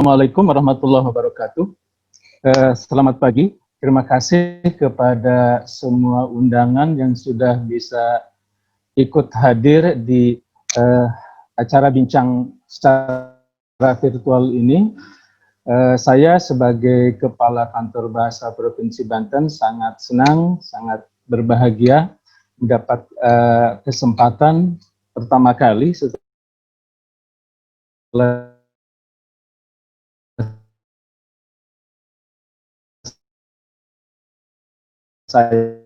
Assalamualaikum warahmatullahi wabarakatuh. Selamat pagi. Terima kasih kepada semua undangan yang sudah bisa ikut hadir di acara bincang secara virtual ini. Saya sebagai Kepala Kantor Bahasa Provinsi Banten sangat senang, sangat berbahagia mendapat kesempatan pertama kali setelah saya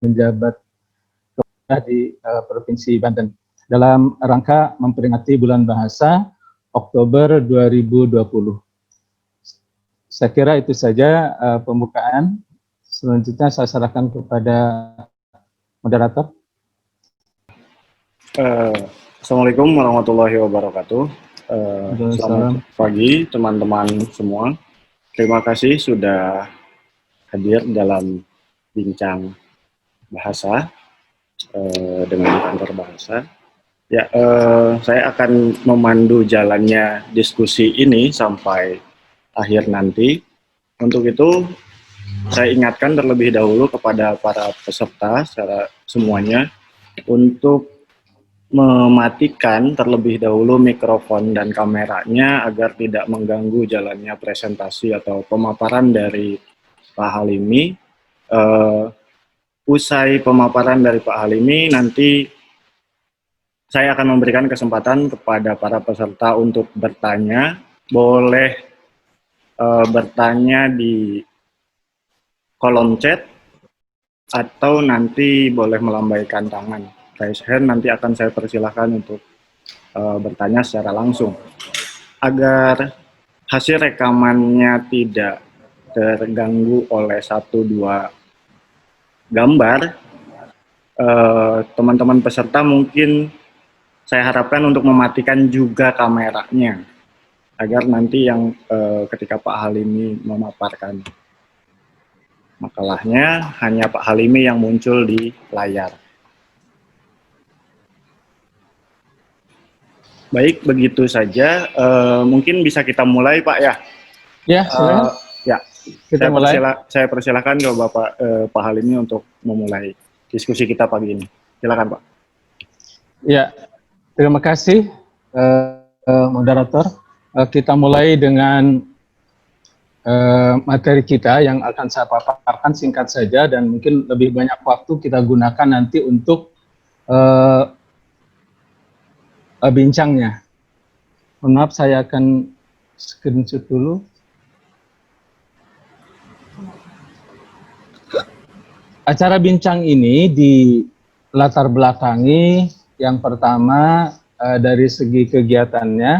menjabat di Provinsi Banten dalam rangka memperingati Bulan Bahasa Oktober 2020. Saya kira itu saja pembukaan. Selanjutnya saya serahkan kepada moderator. Assalamualaikum warahmatullahi wabarakatuh. Selamat pagi teman-teman semua. Terima kasih sudah hadir dalam bincang bahasa dengan kantor bahasa. Ya, saya akan memandu jalannya diskusi ini sampai akhir nanti. Untuk itu, saya ingatkan terlebih dahulu kepada para peserta secara semuanya untuk mematikan terlebih dahulu mikrofon dan kameranya agar tidak mengganggu jalannya presentasi atau pemaparan dari Pak Halimi. Usai pemaparan dari Pak Halimi, nanti saya akan memberikan kesempatan kepada para peserta untuk bertanya. Boleh bertanya di kolom chat atau nanti boleh melambaikan tangan. Raise hand, nanti akan saya persilahkan untuk bertanya secara langsung. Agar hasil rekamannya tidak terganggu oleh 1-2 gambar, teman-teman peserta mungkin saya harapkan untuk mematikan juga kameranya, agar nanti yang ketika Pak Halimi memaparkan makalahnya, hanya Pak Halimi yang muncul di layar. Baik, begitu saja. Mungkin bisa kita mulai, Pak, ya? Ya, silakan. Ya, saya persilahkan ke Bapak Pak Halimi untuk memulai diskusi kita pagi ini. Silakan, Pak. Ya, terima kasih, moderator. Kita mulai dengan materi kita yang akan saya paparkan singkat saja dan mungkin lebih banyak waktu kita gunakan nanti untuk bincangnya. Mohon maaf, saya akan screenshot dulu. Acara bincang ini dilatar belakangi yang pertama dari segi kegiatannya,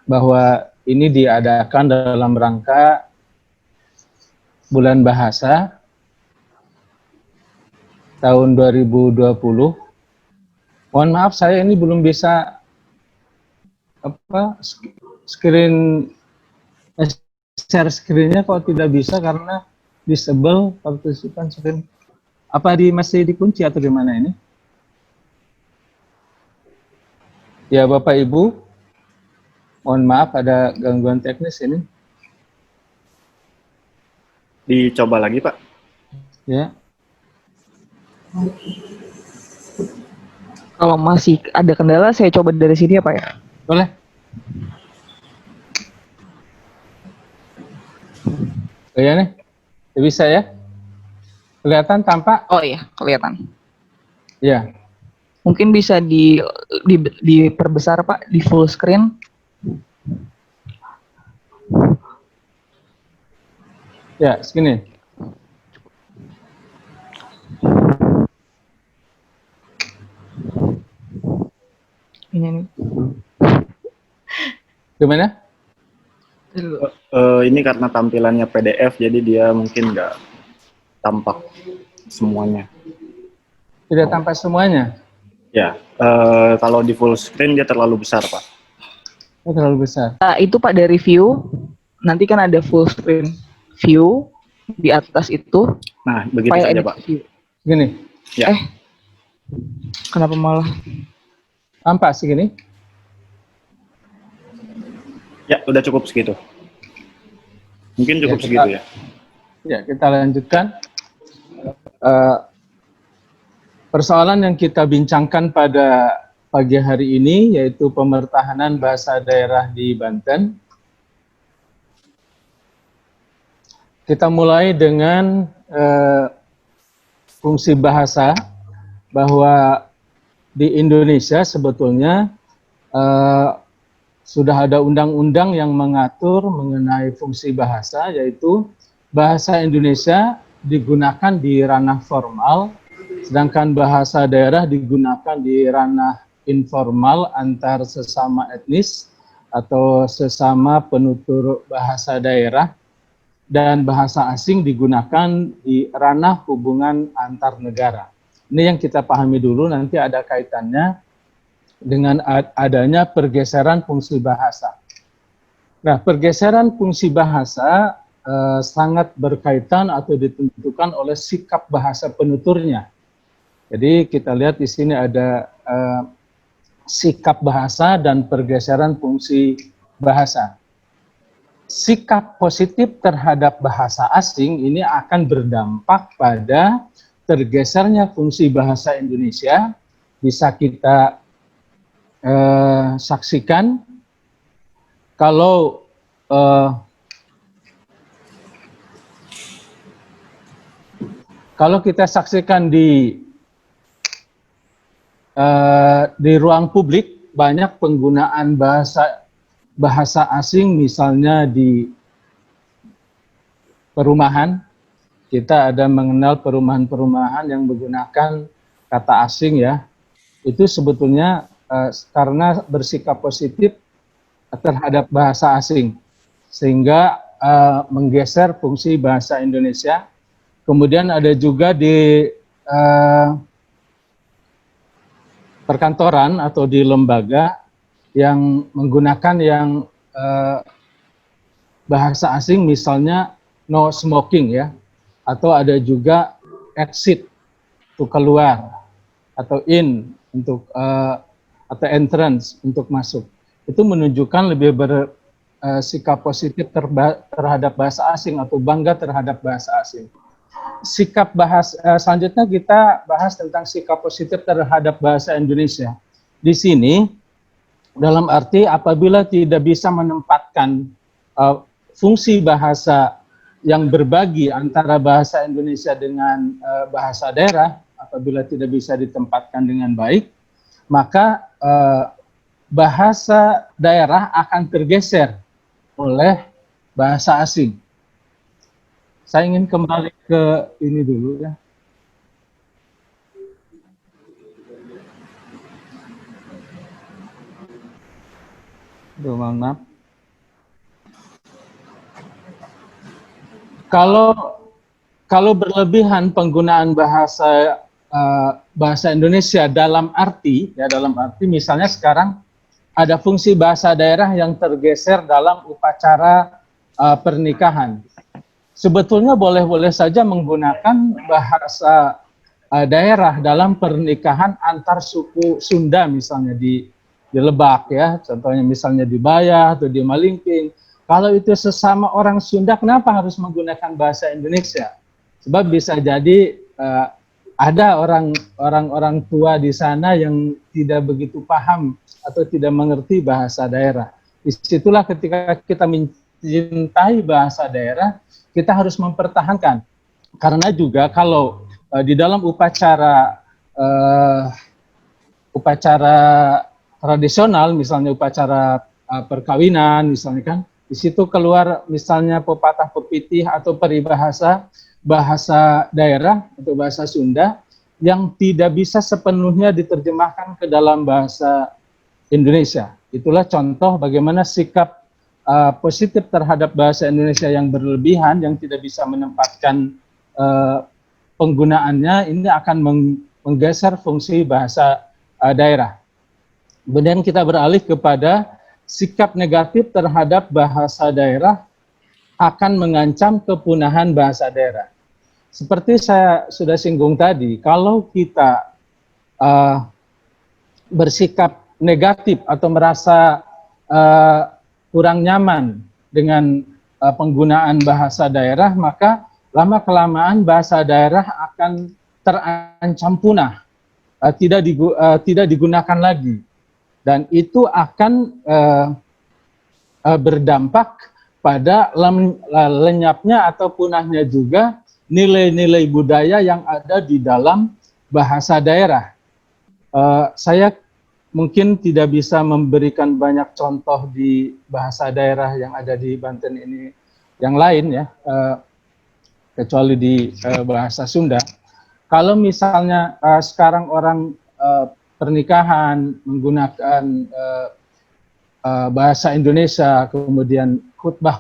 bahwa ini diadakan dalam rangka Bulan Bahasa tahun 2020. Mohon maaf, saya ini belum bisa share screen-nya kok tidak bisa karena disable partisipan screen. Apa masih dikunci atau gimana ini? Ya Bapak Ibu, mohon maaf ada gangguan teknis ini. Dicoba lagi, Pak. Ya. Kalau masih ada kendala, saya coba dari sini ya, Pak ya? Boleh. Ya nih, bisa ya? Kelihatan tampak? Oh iya, kelihatan. Ya. Mungkin bisa diperbesar, Pak, di full screen. Ya, segini. Ini nih. Gimana? Ini karena tampilannya PDF, jadi dia mungkin nggak tampak semuanya. Tidak tampak semuanya? Ya, kalau di full screen dia terlalu besar, Pak. Oh, terlalu besar. Itu Pak dari view, nanti kan ada full screen view di atas itu. Nah, begitu saja, Pak. View. Gini. Ya. Kenapa malah? Nampak segini? Ya, udah cukup segitu. Mungkin cukup Ya, segitu ya. Ya, kita lanjutkan. Persoalan yang kita bincangkan pada pagi hari ini yaitu pemertahanan bahasa daerah di Banten. Kita mulai dengan fungsi bahasa, bahwa di Indonesia sebetulnya sudah ada undang-undang yang mengatur mengenai fungsi bahasa, yaitu bahasa Indonesia digunakan di ranah formal, sedangkan bahasa daerah digunakan di ranah informal antar sesama etnis atau sesama penutur bahasa daerah, dan bahasa asing digunakan di ranah hubungan antar negara. Ini yang kita pahami dulu, nanti ada kaitannya dengan adanya pergeseran fungsi bahasa. Nah, pergeseran fungsi bahasa sangat berkaitan atau ditentukan oleh sikap bahasa penuturnya. Jadi kita lihat di sini ada sikap bahasa dan pergeseran fungsi bahasa. Sikap positif terhadap bahasa asing ini akan berdampak pada tergesernya fungsi bahasa Indonesia. Bisa kita saksikan kalau kita saksikan di ruang publik, banyak penggunaan bahasa asing, misalnya di perumahan. Kita ada mengenal perumahan-perumahan yang menggunakan kata asing ya. Itu sebetulnya karena bersikap positif terhadap bahasa asing, sehingga menggeser fungsi bahasa Indonesia. Kemudian ada juga di perkantoran atau di lembaga yang menggunakan yang bahasa asing, misalnya no smoking ya, atau ada juga exit untuk keluar, atau in untuk atau entrance untuk masuk. Itu menunjukkan lebih bersikap positif terhadap bahasa asing atau bangga terhadap bahasa asing. Sikap selanjutnya kita bahas tentang sikap positif terhadap bahasa Indonesia. Di sini dalam arti apabila tidak bisa menempatkan fungsi bahasa yang berbagi antara bahasa Indonesia dengan bahasa daerah, apabila tidak bisa ditempatkan dengan baik, maka bahasa daerah akan tergeser oleh bahasa asing. Saya ingin kembali ke ini dulu ya. Mohon maaf. Kalau berlebihan penggunaan bahasa Indonesia dalam arti misalnya sekarang ada fungsi bahasa daerah yang tergeser dalam upacara pernikahan. Sebetulnya boleh-boleh saja menggunakan bahasa daerah dalam pernikahan antar suku Sunda, misalnya di Lebak ya, contohnya misalnya di Bayah atau di Malingping. Kalau itu sesama orang Sunda, kenapa harus menggunakan bahasa Indonesia? Sebab bisa jadi ada orang tua di sana yang tidak begitu paham atau tidak mengerti bahasa daerah. Disitulah ketika kita mencintai bahasa daerah, kita harus mempertahankan. Karena juga kalau di dalam upacara tradisional, misalnya upacara perkawinan, misalnya kan, di situ keluar misalnya pepatah pepitih atau peribahasa bahasa daerah atau bahasa Sunda yang tidak bisa sepenuhnya diterjemahkan ke dalam bahasa Indonesia. Itulah contoh bagaimana sikap positif terhadap bahasa Indonesia yang berlebihan, yang tidak bisa menempatkan penggunaannya, ini akan menggeser fungsi bahasa daerah. Kemudian kita beralih kepada sikap negatif terhadap bahasa daerah akan mengancam kepunahan bahasa daerah. Seperti saya sudah singgung tadi, kalau kita bersikap negatif atau merasa kurang nyaman dengan penggunaan bahasa daerah, maka lama-kelamaan bahasa daerah akan terancam punah, tidak digunakan lagi. Dan itu akan berdampak pada lenyapnya atau punahnya juga nilai-nilai budaya yang ada di dalam bahasa daerah. Saya mungkin tidak bisa memberikan banyak contoh di bahasa daerah yang ada di Banten ini yang lain ya, kecuali di bahasa Sunda. Kalau misalnya sekarang orang pernikahan menggunakan bahasa Indonesia, kemudian khutbah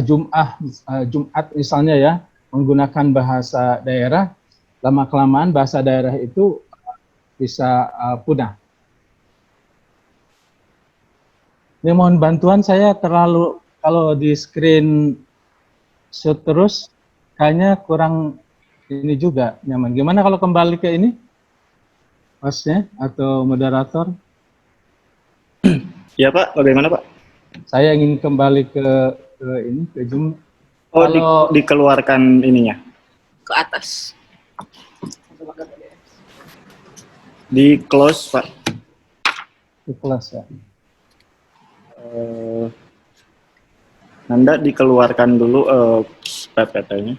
Jumat misalnya ya, menggunakan bahasa daerah, lama-kelamaan bahasa daerah itu bisa punah. Ini mohon bantuan, saya terlalu, kalau di screen shot terus, kayaknya kurang ini juga nyaman. Gimana kalau kembali ke ini, hostnya atau moderator? Ya Pak, bagaimana Pak? Saya ingin kembali ke ini, ke Zoom. Oh, Kalau dikeluarkan ininya. Ke atas. Di close Pak. di kelas ya. Anda dikeluarkan dulu PPT-nya.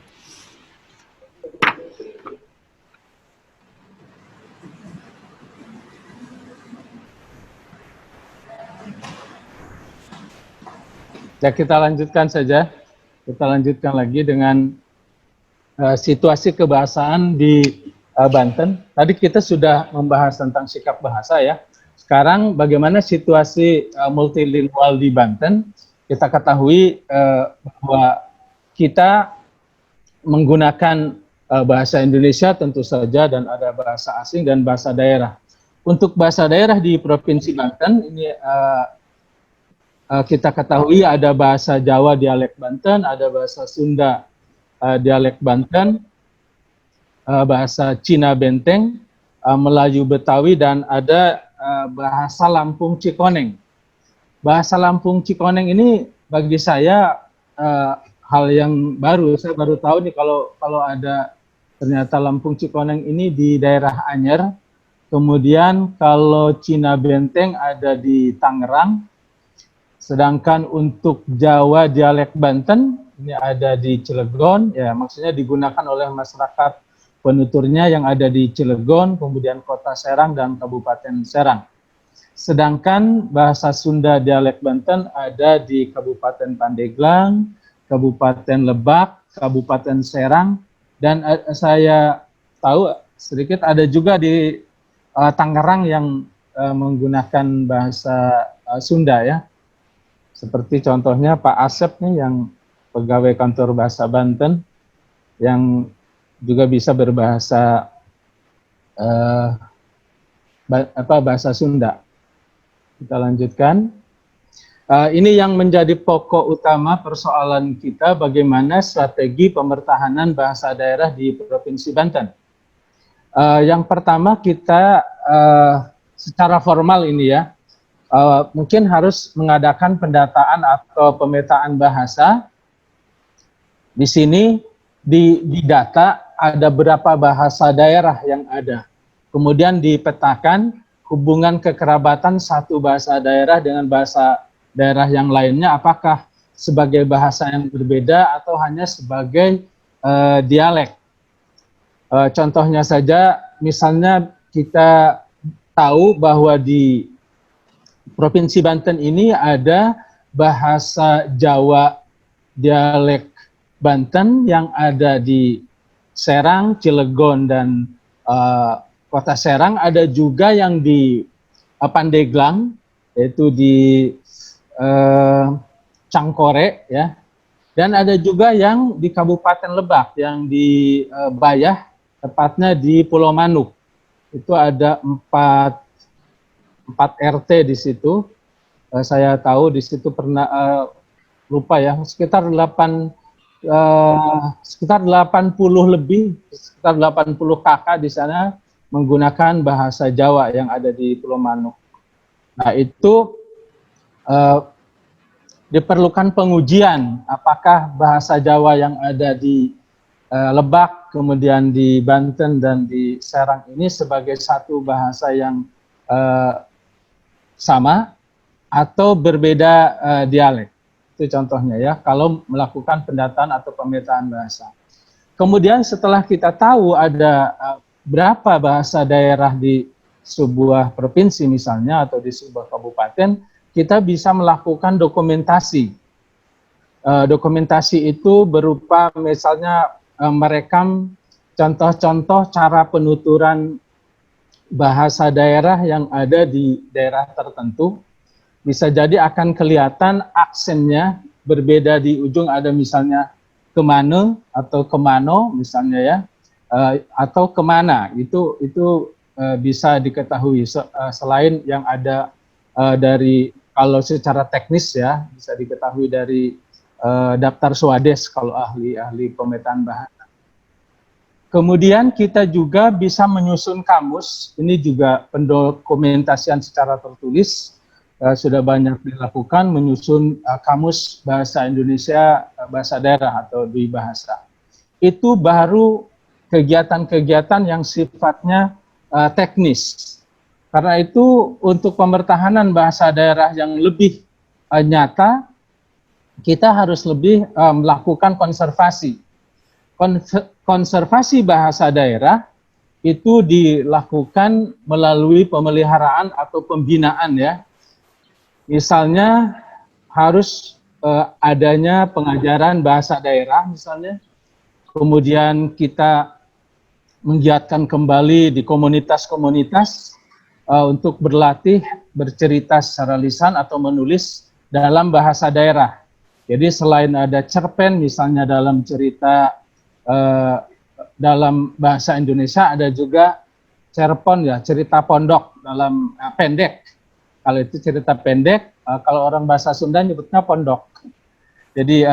Ya, kita lanjutkan saja. Kita lanjutkan lagi dengan situasi kebahasaan di Banten. Tadi kita sudah membahas tentang sikap bahasa ya. Sekarang bagaimana situasi multilingual di Banten? Kita ketahui bahwa kita menggunakan bahasa Indonesia tentu saja, dan ada bahasa asing dan bahasa daerah. Untuk bahasa daerah di Provinsi Banten ini kita ketahui ada bahasa Jawa dialek Banten, ada bahasa Sunda dialek Banten, bahasa Cina Benteng, Melayu Betawi, dan ada bahasa Lampung Cikoneng. Bahasa Lampung Cikoneng ini bagi saya hal yang baru. Saya baru tahu nih kalau ada ternyata Lampung Cikoneng ini di daerah Anyer. Kemudian kalau Cina Benteng ada di Tangerang. Sedangkan untuk Jawa dialek Banten ini ada di Cilegon, ya maksudnya digunakan oleh masyarakat penuturnya yang ada di Cilegon, kemudian Kota Serang dan Kabupaten Serang. Sedangkan bahasa Sunda dialek Banten ada di Kabupaten Pandeglang, Kabupaten Lebak, Kabupaten Serang, dan saya tahu sedikit ada juga di Tangerang yang menggunakan bahasa Sunda ya. Seperti contohnya Pak Asep nih yang pegawai kantor bahasa Banten yang juga bisa berbahasa bahasa Sunda. Kita lanjutkan. Ini yang menjadi pokok utama persoalan kita, bagaimana strategi pemertahanan bahasa daerah di Provinsi Banten. Yang pertama kita secara formal ini ya, mungkin harus mengadakan pendataan atau pemetaan bahasa. Di sini di data ada berapa bahasa daerah yang ada. Kemudian dipetakan hubungan kekerabatan satu bahasa daerah dengan bahasa daerah yang lainnya, apakah sebagai bahasa yang berbeda atau hanya sebagai dialek. Contohnya saja, misalnya kita tahu bahwa di Provinsi Banten ini ada bahasa Jawa dialek Banten yang ada di Serang, Cilegon, dan Kota Serang. Ada juga yang di Pandeglang, yaitu di Cangkore, ya. Dan ada juga yang di Kabupaten Lebak, yang di Bayah, tepatnya di Pulau Manuk. Itu ada 4 RT di situ. Saya tahu di situ pernah lupa ya, sekitar 80 lebih, sekitar 80 kakak di sana menggunakan bahasa Jawa yang ada di Pulau Manuk. Nah, itu diperlukan pengujian apakah bahasa Jawa yang ada di Lebak, kemudian di Banten dan di Serang ini sebagai satu bahasa yang sama atau berbeda dialek. Itu contohnya ya, kalau melakukan pendataan atau pemetaan bahasa. Kemudian setelah kita tahu ada berapa bahasa daerah di sebuah provinsi misalnya atau di sebuah kabupaten, kita bisa melakukan dokumentasi. Dokumentasi itu berupa misalnya merekam contoh-contoh cara penuturan bahasa daerah yang ada di daerah tertentu. Bisa jadi akan kelihatan aksennya berbeda di ujung, ada misalnya kemana atau kemano misalnya ya, atau kemana, itu bisa diketahui selain yang ada dari, kalau secara teknis ya, bisa diketahui dari daftar Swades kalau ahli pemetaan bahasa. Kemudian kita juga bisa menyusun kamus, ini juga pendokumentasian secara tertulis, sudah banyak dilakukan, menyusun kamus bahasa Indonesia, bahasa daerah atau dwi bahasa. Itu baru kegiatan-kegiatan yang sifatnya teknis. Karena itu untuk pembertahanan bahasa daerah yang lebih nyata, kita harus lebih melakukan konservasi. Konservasi bahasa daerah itu dilakukan melalui pemeliharaan atau pembinaan ya. Misalnya harus adanya pengajaran bahasa daerah misalnya, kemudian kita menggiatkan kembali di komunitas-komunitas untuk berlatih bercerita secara lisan atau menulis dalam bahasa daerah. Jadi selain ada cerpen misalnya dalam cerita dalam bahasa Indonesia, ada juga cerpon ya, cerita pondok dalam pendek. Kalau itu cerita pendek, kalau orang bahasa Sunda nyebutnya pondok. Jadi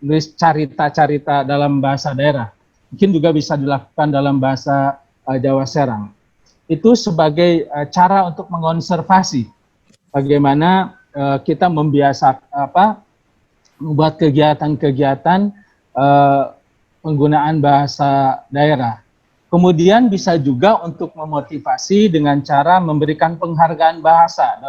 nulis carita-carita dalam bahasa daerah. Mungkin juga bisa dilakukan dalam bahasa Jawa Serang. Itu sebagai cara untuk mengonservasi bagaimana kita membuat kegiatan-kegiatan penggunaan bahasa daerah. Kemudian bisa juga untuk memotivasi dengan cara memberikan penghargaan bahasa.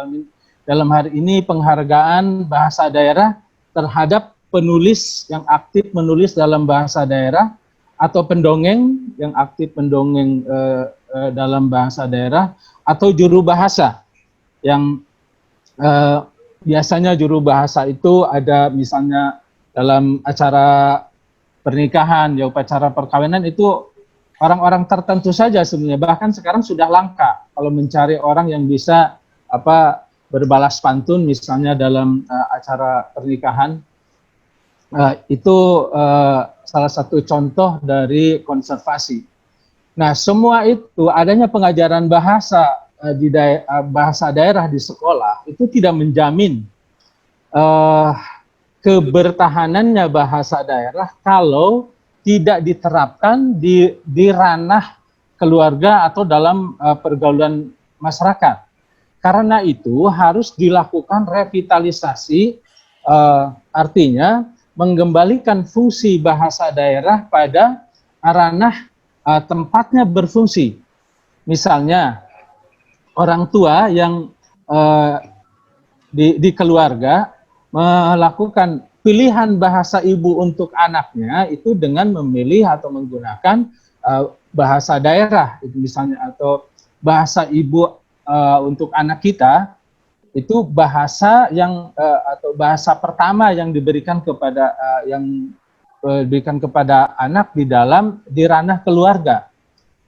Dalam hari ini penghargaan bahasa daerah terhadap penulis yang aktif menulis dalam bahasa daerah atau pendongeng yang aktif mendongeng dalam bahasa daerah, atau juru bahasa yang biasanya juru bahasa itu ada misalnya dalam acara pernikahan, ya upacara perkawinan, itu orang-orang tertentu saja sebenarnya. Bahkan sekarang sudah langka kalau mencari orang yang bisa berbalas pantun misalnya dalam acara pernikahan. Itu salah satu contoh dari konservasi. Nah, semua itu adanya pengajaran bahasa bahasa daerah di sekolah itu tidak menjamin kebertahanannya bahasa daerah kalau tidak diterapkan di ranah keluarga atau dalam pergaulan masyarakat. Karena itu harus dilakukan revitalisasi, artinya mengembalikan fungsi bahasa daerah pada ranah tempatnya berfungsi. Misalnya orang tua yang di keluarga melakukan pilihan bahasa ibu untuk anaknya itu dengan memilih atau menggunakan bahasa daerah itu misalnya, atau bahasa ibu untuk anak kita itu bahasa yang atau bahasa pertama yang diberikan kepada anak di ranah keluarga.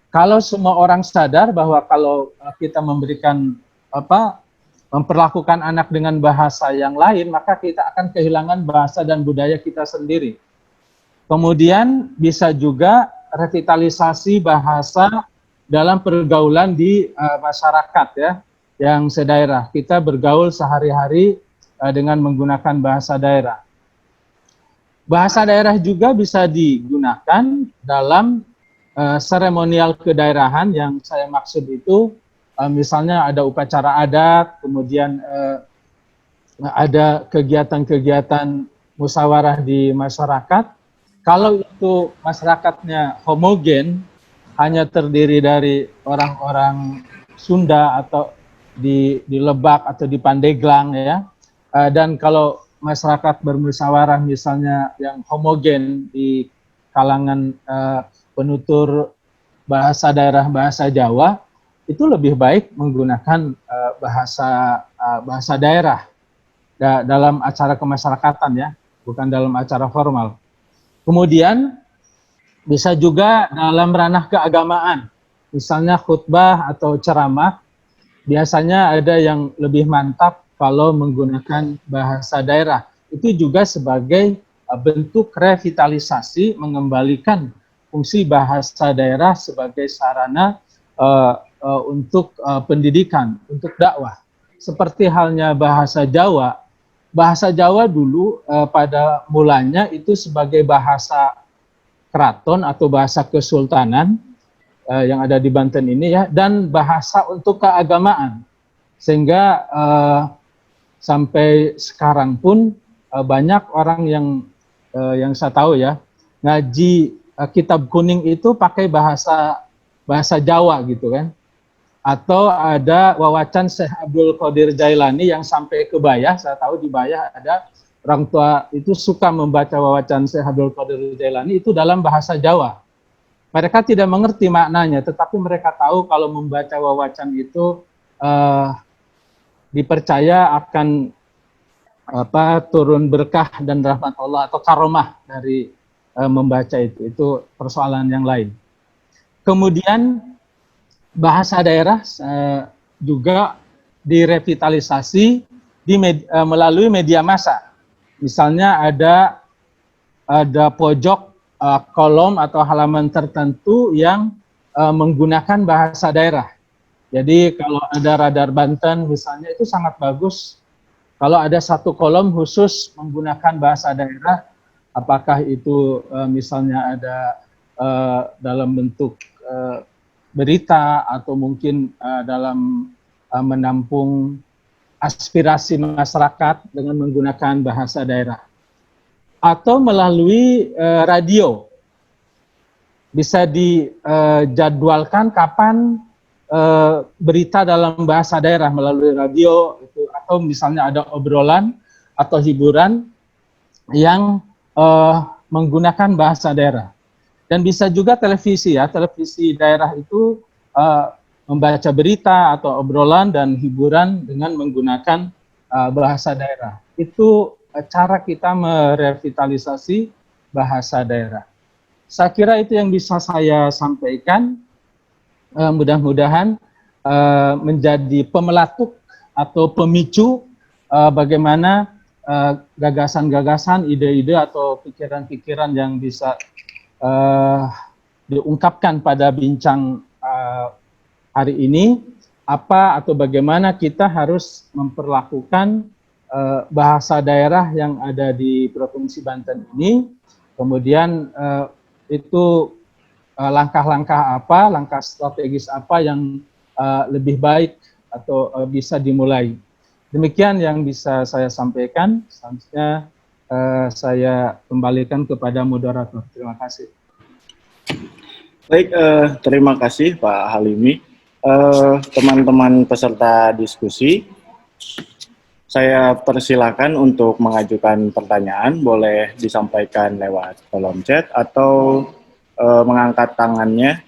Kalau semua orang sadar bahwa kalau kita memperlakukan anak dengan bahasa yang lain, maka kita akan kehilangan bahasa dan budaya kita sendiri. Kemudian bisa juga revitalisasi bahasa dalam pergaulan di masyarakat ya, yang sedaerah. Kita bergaul sehari-hari dengan menggunakan bahasa daerah. Bahasa daerah juga bisa digunakan dalam seremonial kedaerahan. Yang saya maksud itu misalnya ada upacara adat, kemudian ada kegiatan-kegiatan musyawarah di masyarakat. Kalau itu masyarakatnya homogen, hanya terdiri dari orang-orang Sunda atau di Lebak atau di Pandeglang ya, dan kalau masyarakat bermusyawarah misalnya yang homogen di kalangan penutur bahasa daerah bahasa Jawa, itu lebih baik menggunakan bahasa daerah dalam acara kemasyarakatan ya, bukan dalam acara formal. Kemudian bisa juga dalam ranah keagamaan, misalnya khutbah atau ceramah, biasanya ada yang lebih mantap kalau menggunakan bahasa daerah. Itu juga sebagai bentuk revitalisasi, mengembalikan fungsi bahasa daerah sebagai sarana untuk pendidikan, untuk dakwah. Seperti halnya bahasa Jawa dulu pada mulanya itu sebagai bahasa keraton atau bahasa kesultanan yang ada di Banten ini ya, dan bahasa untuk keagamaan, sehingga sampai sekarang pun banyak orang yang saya tahu ya ngaji kitab kuning itu pakai bahasa Jawa gitu kan, atau ada wawacan Syekh Abdul Qadir Jailani yang sampai ke Bayah. Saya tahu di Bayah ada orang tua itu suka membaca wawacan Syekh Abdul Qadir Jailani itu dalam bahasa Jawa. Mereka tidak mengerti maknanya, tetapi mereka tahu kalau membaca wawacan itu dipercaya akan turun berkah dan rahmat Allah atau karomah dari membaca itu. Itu persoalan yang lain. Kemudian bahasa daerah juga direvitalisasi melalui media massa. Misalnya ada pojok kolom atau halaman tertentu yang menggunakan bahasa daerah. Jadi kalau ada Radar Banten misalnya, itu sangat bagus kalau ada satu kolom khusus menggunakan bahasa daerah, apakah itu misalnya ada dalam bentuk berita atau mungkin dalam menampung aspirasi masyarakat dengan menggunakan bahasa daerah, atau melalui radio. Bisa dijadwalkan kapan berita dalam bahasa daerah melalui radio itu, atau misalnya ada obrolan atau hiburan yang menggunakan bahasa daerah. Dan bisa juga televisi ya, televisi daerah itu membaca berita atau obrolan dan hiburan dengan menggunakan bahasa daerah. Itu cara kita merevitalisasi bahasa daerah. Saya kira itu yang bisa saya sampaikan. Mudah-mudahan menjadi pemelatuk atau pemicu bagaimana gagasan-gagasan, ide-ide atau pikiran-pikiran yang bisa diungkapkan pada bincang hari ini, apa atau bagaimana kita harus memperlakukan bahasa daerah yang ada di Provinsi Banten ini, kemudian itu langkah-langkah apa, langkah strategis apa yang lebih baik atau bisa dimulai. Demikian yang bisa saya sampaikan. Selanjutnya saya kembalikan kepada moderator. Terima kasih. Baik, terima kasih Pak Halimi. Teman-teman peserta diskusi, saya persilakan untuk mengajukan pertanyaan, boleh disampaikan lewat kolom chat atau mengangkat tangannya.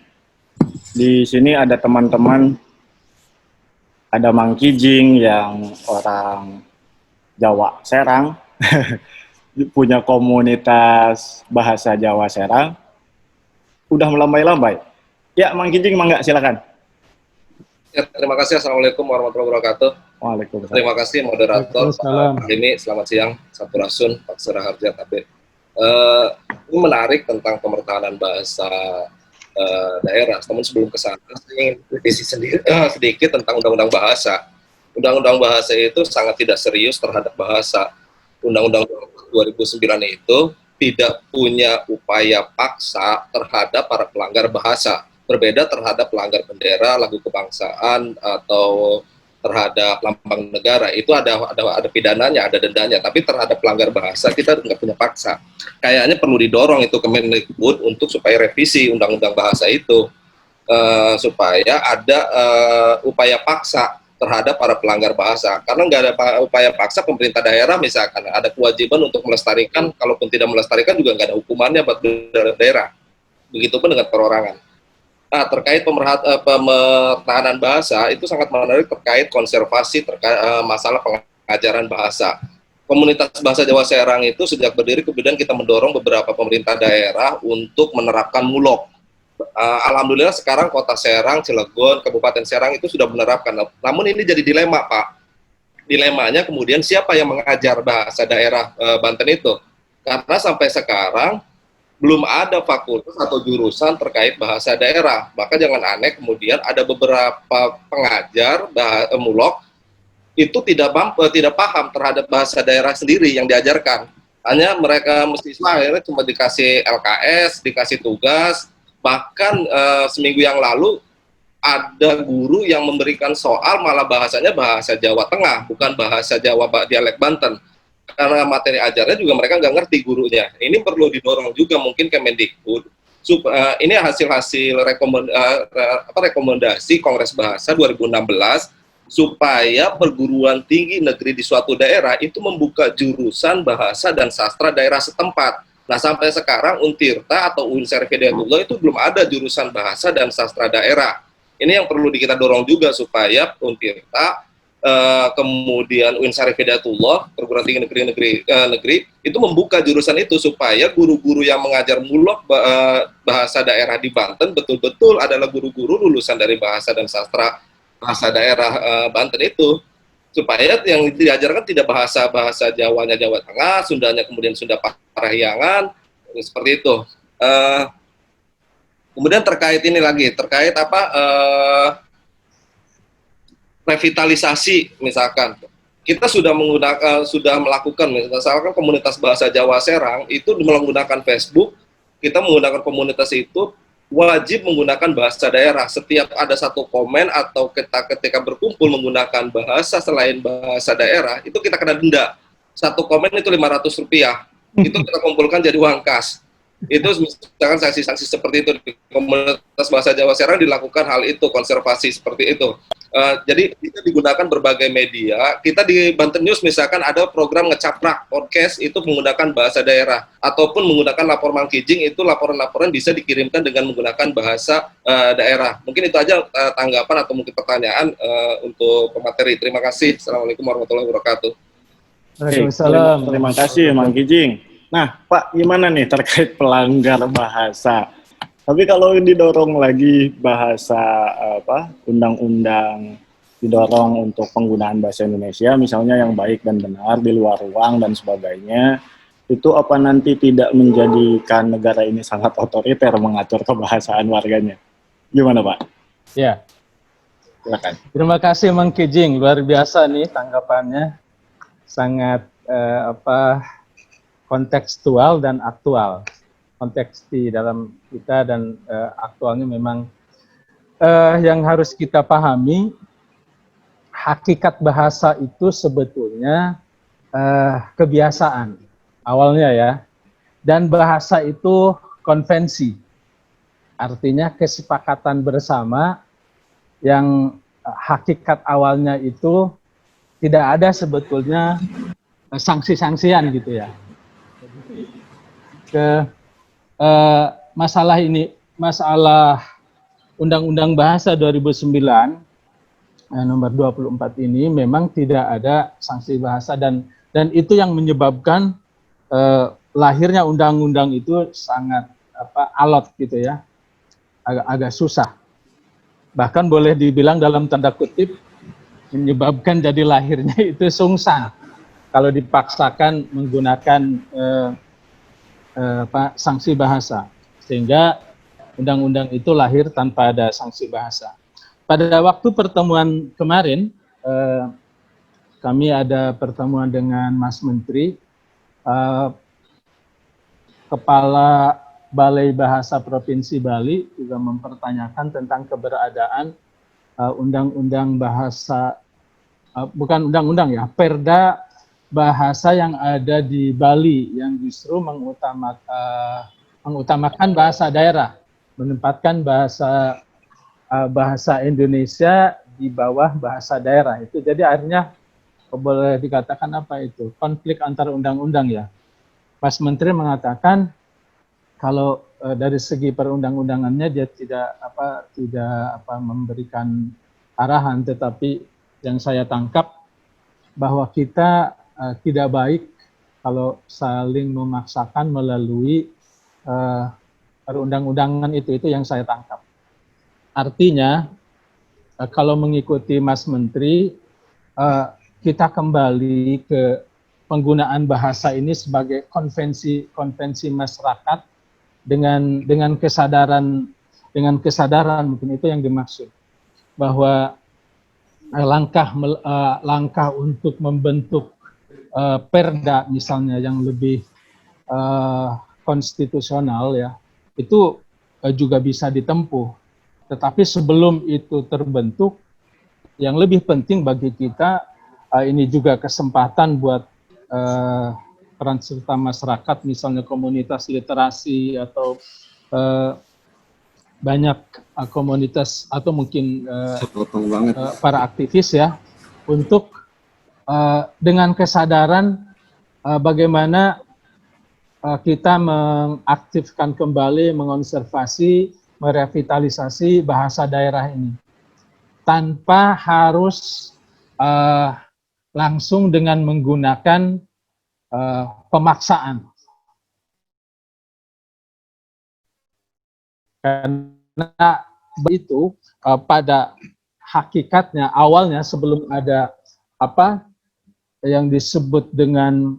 Di sini ada teman-teman, ada Mang Kijing yang orang Jawa Serang, punya komunitas bahasa Jawa Serang, udah melambai-lambai. Ya, Mang Kijing, mangga, silakan. Ya, terima kasih. Assalamualaikum warahmatullahi wabarakatuh. Waalaikumsalam. Terima kasih moderator Pak Halimi. Selamat siang, Sampurasun, Pak Seraharja, Tabib. Ini menarik tentang pemertahanan bahasa daerah. Namun sebelum ke sana, saya ingin kritisi sedikit tentang Undang-Undang Bahasa. Undang-Undang Bahasa itu sangat tidak serius terhadap bahasa. Undang-Undang 2009 itu tidak punya upaya paksa terhadap para pelanggar bahasa. Berbeda terhadap pelanggar bendera, lagu kebangsaan, atau terhadap lambang negara, itu ada pidananya, ada dendanya. Tapi terhadap pelanggar bahasa kita nggak punya paksa. Kayaknya perlu didorong itu Kemendikbud untuk supaya revisi undang-undang bahasa itu, supaya ada upaya paksa terhadap para pelanggar bahasa. Karena nggak ada upaya paksa, pemerintah daerah misalkan ada kewajiban untuk melestarikan, kalaupun tidak melestarikan juga nggak ada hukumannya buat daerah. Begitupun dengan perorangan. Nah, terkait pemertahanan bahasa itu sangat menarik terkait konservasi, masalah pengajaran bahasa. Komunitas Bahasa Jawa Serang itu sejak berdiri kemudian kita mendorong beberapa pemerintah daerah untuk menerapkan mulok. Alhamdulillah sekarang Kota Serang, Cilegon, Kabupaten Serang itu sudah menerapkan. Namun ini jadi dilema, Pak. Dilemanya kemudian siapa yang mengajar bahasa daerah Banten itu? Karena sampai sekarang belum ada fakultas atau jurusan terkait bahasa daerah. Maka jangan aneh kemudian ada beberapa pengajar mulok itu tidak paham terhadap bahasa daerah sendiri yang diajarkan. Hanya mereka mahasiswa akhirnya cuma dikasih LKS, dikasih tugas. Bahkan seminggu yang lalu ada guru yang memberikan soal malah bahasanya bahasa Jawa Tengah, bukan bahasa Jawa dialek Banten. Karena materi ajarnya juga mereka nggak ngerti gurunya. Ini perlu didorong juga mungkin Kemendikbud. Ini hasil-hasil rekomendasi Kongres Bahasa 2016 supaya perguruan tinggi negeri di suatu daerah itu membuka jurusan bahasa dan sastra daerah setempat. Nah, sampai sekarang Untirta atau Unsur Hidayatullah itu belum ada jurusan bahasa dan sastra daerah. Ini yang perlu kita dorong juga supaya Untirta kemudian UIN Syarif Hidayatullah, perguruan tinggi negeri itu membuka jurusan itu supaya guru-guru yang mengajar mulok bahasa daerah di Banten betul-betul adalah guru-guru lulusan dari bahasa dan sastra bahasa daerah Banten itu, supaya yang diajarkan tidak bahasa Jawanya Jawa Tengah, Sundanya kemudian Sunda Parahyangan, seperti itu. Kemudian terkait ini lagi, terkait revitalisasi misalkan kita sudah melakukan misalkan komunitas bahasa Jawa Serang itu menggunakan Facebook, kita menggunakan komunitas itu wajib menggunakan bahasa daerah. Setiap ada satu komen atau ketika berkumpul menggunakan bahasa selain bahasa daerah itu kita kena denda. Satu komen itu Rp500, itu kita kumpulkan jadi uang kas. Itu misalkan sanksi-sanksi seperti itu di komunitas bahasa Jawa Serang dilakukan hal itu, konservasi seperti itu. Jadi kita digunakan berbagai media. Kita di Banten News misalkan ada program ngecaprak podcast itu menggunakan bahasa daerah, ataupun menggunakan lapor Mangkijing itu laporan-laporan bisa dikirimkan dengan menggunakan bahasa daerah. Mungkin itu aja tanggapan atau mungkin pertanyaan untuk pemateri. Terima kasih. Assalamualaikum warahmatullahi wabarakatuh. Waalaikumsalam. Terima kasih Mangkijing. Nah, Pak, gimana nih terkait pelanggar bahasa? Tapi kalau didorong lagi bahasa undang-undang didorong untuk penggunaan bahasa Indonesia, misalnya yang baik dan benar di luar ruang dan sebagainya, itu apa nanti tidak menjadikan negara ini sangat otoriter mengatur kebahasaan warganya? Gimana, Pak? Ya. Silakan. Terima kasih Mang Kijing, luar biasa nih tanggapannya, sangat kontekstual dan aktual. Konteks di dalam kita dan aktualnya memang yang harus kita pahami, hakikat bahasa itu sebetulnya kebiasaan awalnya ya, dan bahasa itu konvensi, artinya kesepakatan bersama yang hakikat awalnya itu tidak ada sebetulnya sanksi-sanksian gitu ya. Masalah ini, masalah Undang-Undang Bahasa 2009 nomor 24 ini memang tidak ada sanksi bahasa, dan itu yang menyebabkan lahirnya undang-undang itu sangat alot gitu ya, agak susah, bahkan boleh dibilang dalam tanda kutip menyebabkan jadi lahirnya itu sungsang kalau dipaksakan menggunakan sanksi bahasa, sehingga undang-undang itu lahir tanpa ada sanksi bahasa. Pada waktu pertemuan kemarin, kami ada pertemuan dengan Mas Menteri, Kepala Balai Bahasa Provinsi Bali juga mempertanyakan tentang keberadaan undang-undang bahasa, bukan undang-undang ya, perda bahasa yang ada di Bali yang justru mengutamakan bahasa daerah, menempatkan bahasa Indonesia di bawah bahasa daerah. Itu jadi akhirnya boleh dikatakan apa itu, konflik antara undang-undang ya. Mas Menteri mengatakan kalau dari segi perundang-undangannya dia tidak memberikan arahan, tetapi yang saya tangkap bahwa kita tidak baik kalau saling memaksakan melalui perundang-undangan itu yang saya tangkap. Artinya kalau mengikuti Mas Menteri, kita kembali ke penggunaan bahasa ini sebagai konvensi masyarakat dengan kesadaran mungkin itu yang dimaksud, bahwa langkah untuk membentuk perda misalnya yang lebih konstitusional ya, itu juga bisa ditempuh. Tetapi sebelum itu terbentuk, yang lebih penting bagi kita, ini juga kesempatan buat peran serta masyarakat, misalnya komunitas literasi atau banyak komunitas atau mungkin para aktivis ya, untuk dengan kesadaran bagaimana kita mengaktifkan kembali, mengonservasi, merevitalisasi bahasa daerah ini tanpa harus langsung dengan menggunakan pemaksaan. Karena itu pada hakikatnya awalnya sebelum ada apa yang disebut dengan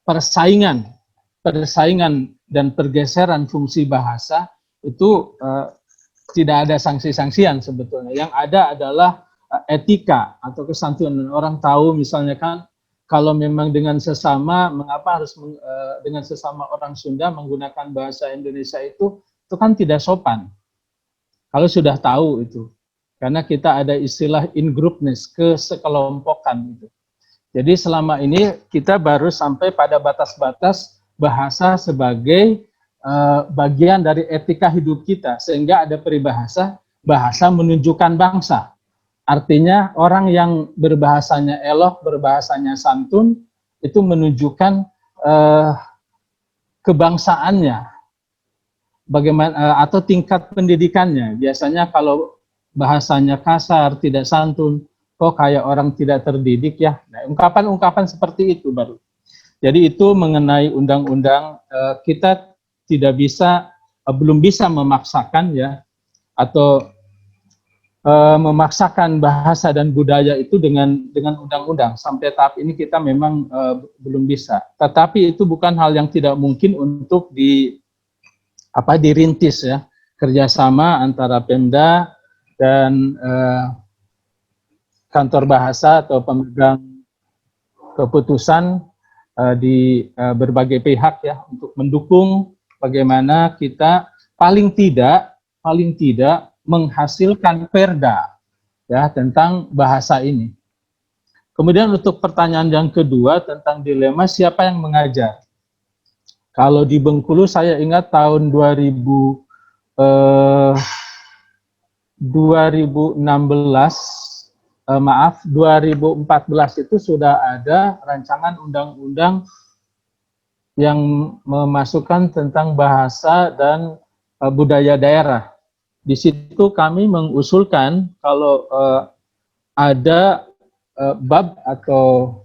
persaingan dan pergeseran fungsi bahasa itu tidak ada sanksi-sanksian sebetulnya. Yang ada adalah etika atau kesantunan. Orang tahu misalnya kan kalau memang dengan sesama, mengapa harus dengan sesama orang Sunda menggunakan bahasa Indonesia itu kan tidak sopan. Kalau sudah tahu itu. Karena kita ada istilah in-groupness, kesekelompokan gitu. Jadi selama ini kita baru sampai pada batas-batas bahasa sebagai bagian dari etika hidup kita, sehingga ada peribahasa bahasa menunjukkan bangsa. Artinya orang yang berbahasanya elok, berbahasanya santun, itu menunjukkan kebangsaannya, bagaimana atau tingkat pendidikannya. Biasanya kalau bahasanya kasar, tidak santun, kok kayak orang tidak terdidik ya. Nah, ungkapan-ungkapan seperti itu baru. Jadi itu mengenai undang-undang, kita tidak bisa, belum bisa memaksakan ya, atau memaksakan bahasa dan budaya itu dengan undang-undang. Sampai tahap ini kita memang belum bisa. Tetapi itu bukan hal yang tidak mungkin untuk dirintis ya, kerjasama antara Pemda dan kantor bahasa atau pemegang keputusan di berbagai pihak ya, untuk mendukung bagaimana kita paling tidak menghasilkan perda ya tentang bahasa ini. Kemudian untuk pertanyaan yang kedua tentang dilema siapa yang mengajar. Kalau di Bengkulu saya ingat tahun 2016 itu sudah ada rancangan undang-undang yang memasukkan tentang bahasa dan budaya daerah. Di situ kami mengusulkan kalau ada bab atau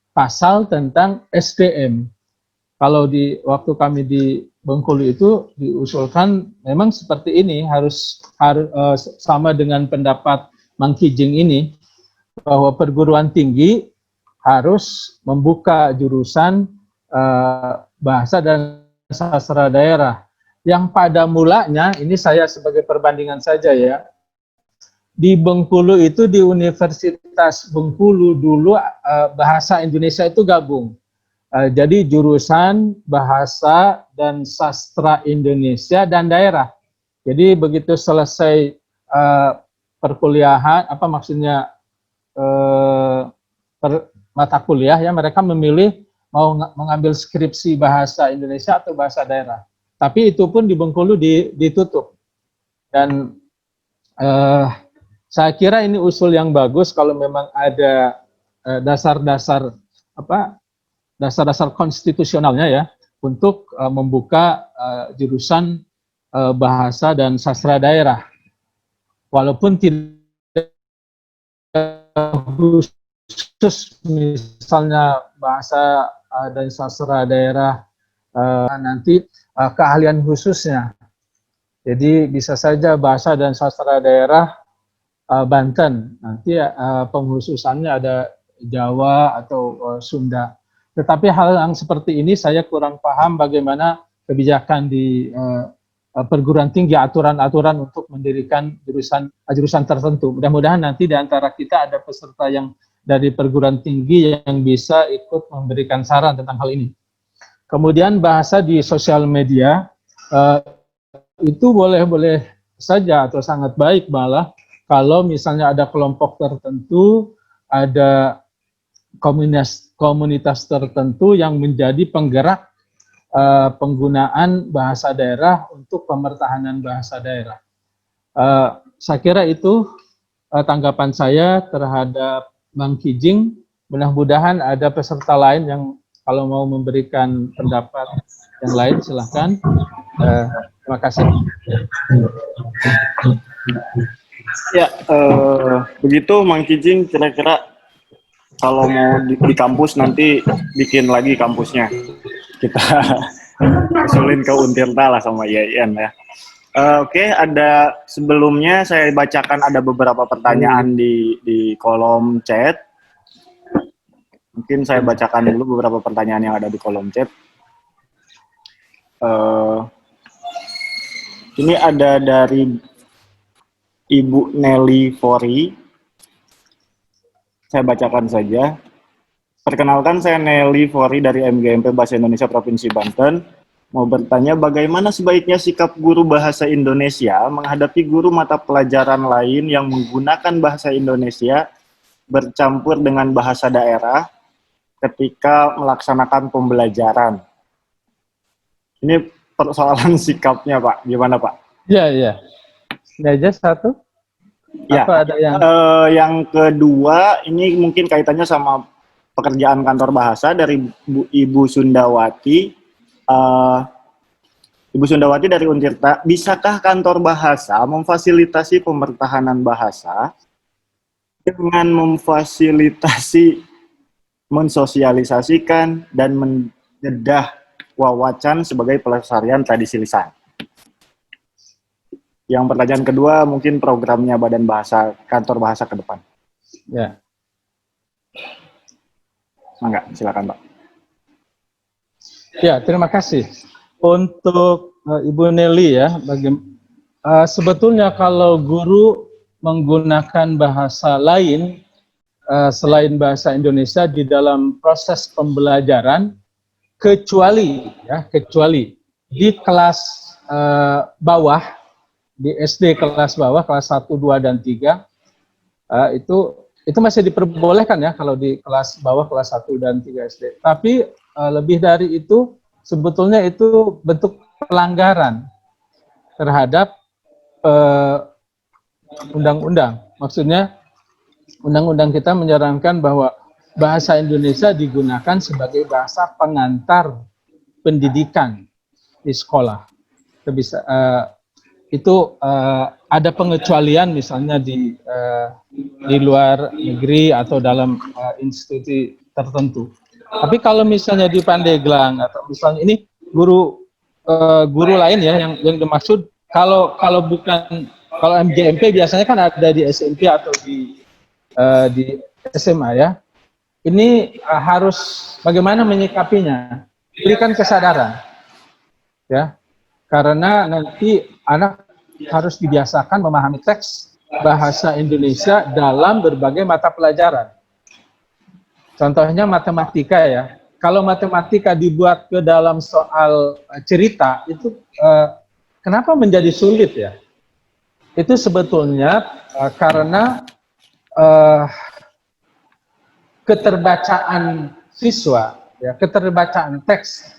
pasal tentang SDM. Kalau di waktu kami di Bengkulu itu diusulkan memang seperti ini, harus sama dengan pendapat Mang Kijing ini, bahwa perguruan tinggi harus membuka jurusan bahasa dan sastra daerah. Yang pada mulanya, ini saya sebagai perbandingan saja ya, di Bengkulu itu di Universitas Bengkulu dulu bahasa Indonesia itu gabung. Jadi jurusan bahasa dan sastra Indonesia dan daerah. Jadi begitu selesai perkuliahan, apa maksudnya mata kuliah ya, mereka memilih mau mengambil skripsi bahasa Indonesia atau bahasa daerah. Tapi itu pun di Bengkulu ditutup. Dan saya kira ini usul yang bagus kalau memang ada dasar-dasar konstitusionalnya ya untuk membuka jurusan bahasa dan sastra daerah. Walaupun tidak khusus misalnya bahasa dan sastra daerah nanti keahlian khususnya. Jadi bisa saja bahasa dan sastra daerah Banten, nanti pengkhususannya ada Jawa atau Sunda. Tetapi hal yang seperti ini saya kurang paham bagaimana kebijakan di perguruan tinggi, aturan-aturan untuk mendirikan jurusan tertentu. Mudah-mudahan nanti di antara kita ada peserta yang dari perguruan tinggi yang bisa ikut memberikan saran tentang hal ini. Kemudian bahasa di sosial media, itu boleh-boleh saja atau sangat baik malah kalau misalnya ada kelompok tertentu, ada komunitas tertentu yang menjadi penggerak penggunaan bahasa daerah untuk pemertahanan bahasa daerah. Saya kira itu tanggapan saya terhadap Bang Kijing. Mudah-mudahan ada peserta lain yang kalau mau memberikan pendapat yang lain silahkan. Terima kasih. Ya, begitu Mang Kijing, kira-kira kalau mau di kampus nanti bikin lagi kampusnya. Kita usulin ke Untirta lah sama IAIN ya. Oke, ada sebelumnya saya bacakan ada beberapa pertanyaan di kolom chat. Mungkin saya bacakan dulu beberapa pertanyaan yang ada di kolom chat. Ini ada dari Ibu Nelly Fori. Saya bacakan saja. Perkenalkan, saya Nelly Fori dari MGMP Bahasa Indonesia Provinsi Banten. Mau bertanya bagaimana sebaiknya sikap guru bahasa Indonesia menghadapi guru mata pelajaran lain yang menggunakan bahasa Indonesia bercampur dengan bahasa daerah ketika melaksanakan pembelajaran. Ini persoalan sikapnya, Pak. Gimana, Pak? Iya. Ini aja satu. Ya. Apa ada yang? Yang kedua, ini mungkin kaitannya sama pekerjaan kantor bahasa dari Ibu Sundawati. Ibu Sundawati dari Untirta, bisakah kantor bahasa memfasilitasi pemertahanan bahasa dengan memfasilitasi, mensosialisasikan, dan mendedah wawacan sebagai pelestarian tradisi lisan? Yang pertanyaan kedua mungkin programnya Badan Bahasa, kantor bahasa ke depan. Ya. Enggak, silakan Pak. Ya, terima kasih. Untuk Ibu Nelly ya, sebetulnya kalau guru menggunakan bahasa lain selain bahasa Indonesia di dalam proses pembelajaran, kecuali di kelas bawah, di SD kelas bawah, kelas 1, 2, dan 3, itu masih diperbolehkan ya kalau di kelas bawah, kelas 1 dan 3 SD. Tapi lebih dari itu, sebetulnya itu bentuk pelanggaran terhadap undang-undang. Maksudnya, undang-undang kita menyarankan bahwa bahasa Indonesia digunakan sebagai bahasa pengantar pendidikan di sekolah. Itu ada pengecualian misalnya di luar negeri atau dalam institusi tertentu. Tapi kalau misalnya di Pandeglang atau misalnya ini guru lain ya yang dimaksud, kalau MGMP biasanya kan ada di SMP atau di SMA ya. Ini harus bagaimana menyikapinya? Berikan kesadaran ya. Karena nanti anak harus dibiasakan memahami teks bahasa Indonesia dalam berbagai mata pelajaran. Contohnya matematika ya. Kalau matematika dibuat ke dalam soal cerita, itu kenapa menjadi sulit ya? Itu sebetulnya karena keterbacaan siswa, ya, keterbacaan teks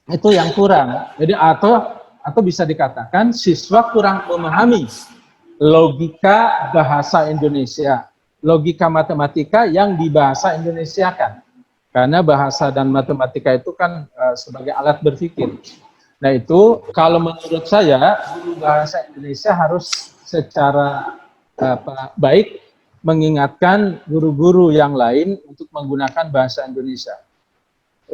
itu yang kurang. Jadi atau bisa dikatakan siswa kurang memahami logika bahasa Indonesia, logika matematika yang dibahasa Indonesiakan. Karena bahasa dan matematika itu kan sebagai alat berpikir. Nah itu kalau menurut saya guru bahasa Indonesia harus secara baik mengingatkan guru-guru yang lain untuk menggunakan bahasa Indonesia.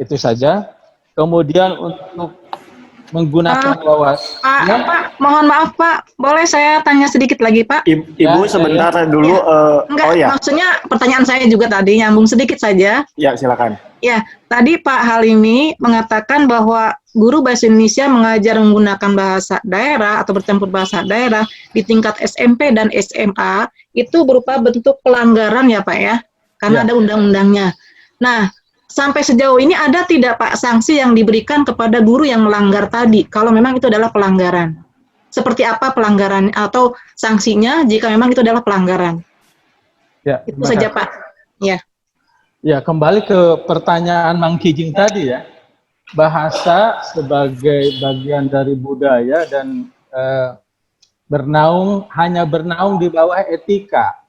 Itu saja. Kemudian untuk menggunakan wawasan. Pak, mohon maaf Pak, boleh saya tanya sedikit lagi Pak? Ibu sebentar dulu. Enggak, maksudnya pertanyaan saya juga tadi nyambung sedikit saja. Ya, silakan. Ya, tadi Pak Halimi mengatakan bahwa guru bahasa Indonesia mengajar menggunakan bahasa daerah atau bercampur bahasa daerah di tingkat SMP dan SMA itu berupa bentuk pelanggaran ya Pak ya, karena ada undang-undangnya. Nah, sampai sejauh ini ada tidak Pak sanksi yang diberikan kepada guru yang melanggar tadi, kalau memang itu adalah pelanggaran? Seperti apa pelanggaran atau sanksinya jika memang itu adalah pelanggaran? Ya, itu saja Pak. Ya. Ya, kembali ke pertanyaan Mang Kijing tadi ya. Bahasa sebagai bagian dari budaya dan hanya bernaung di bawah etika.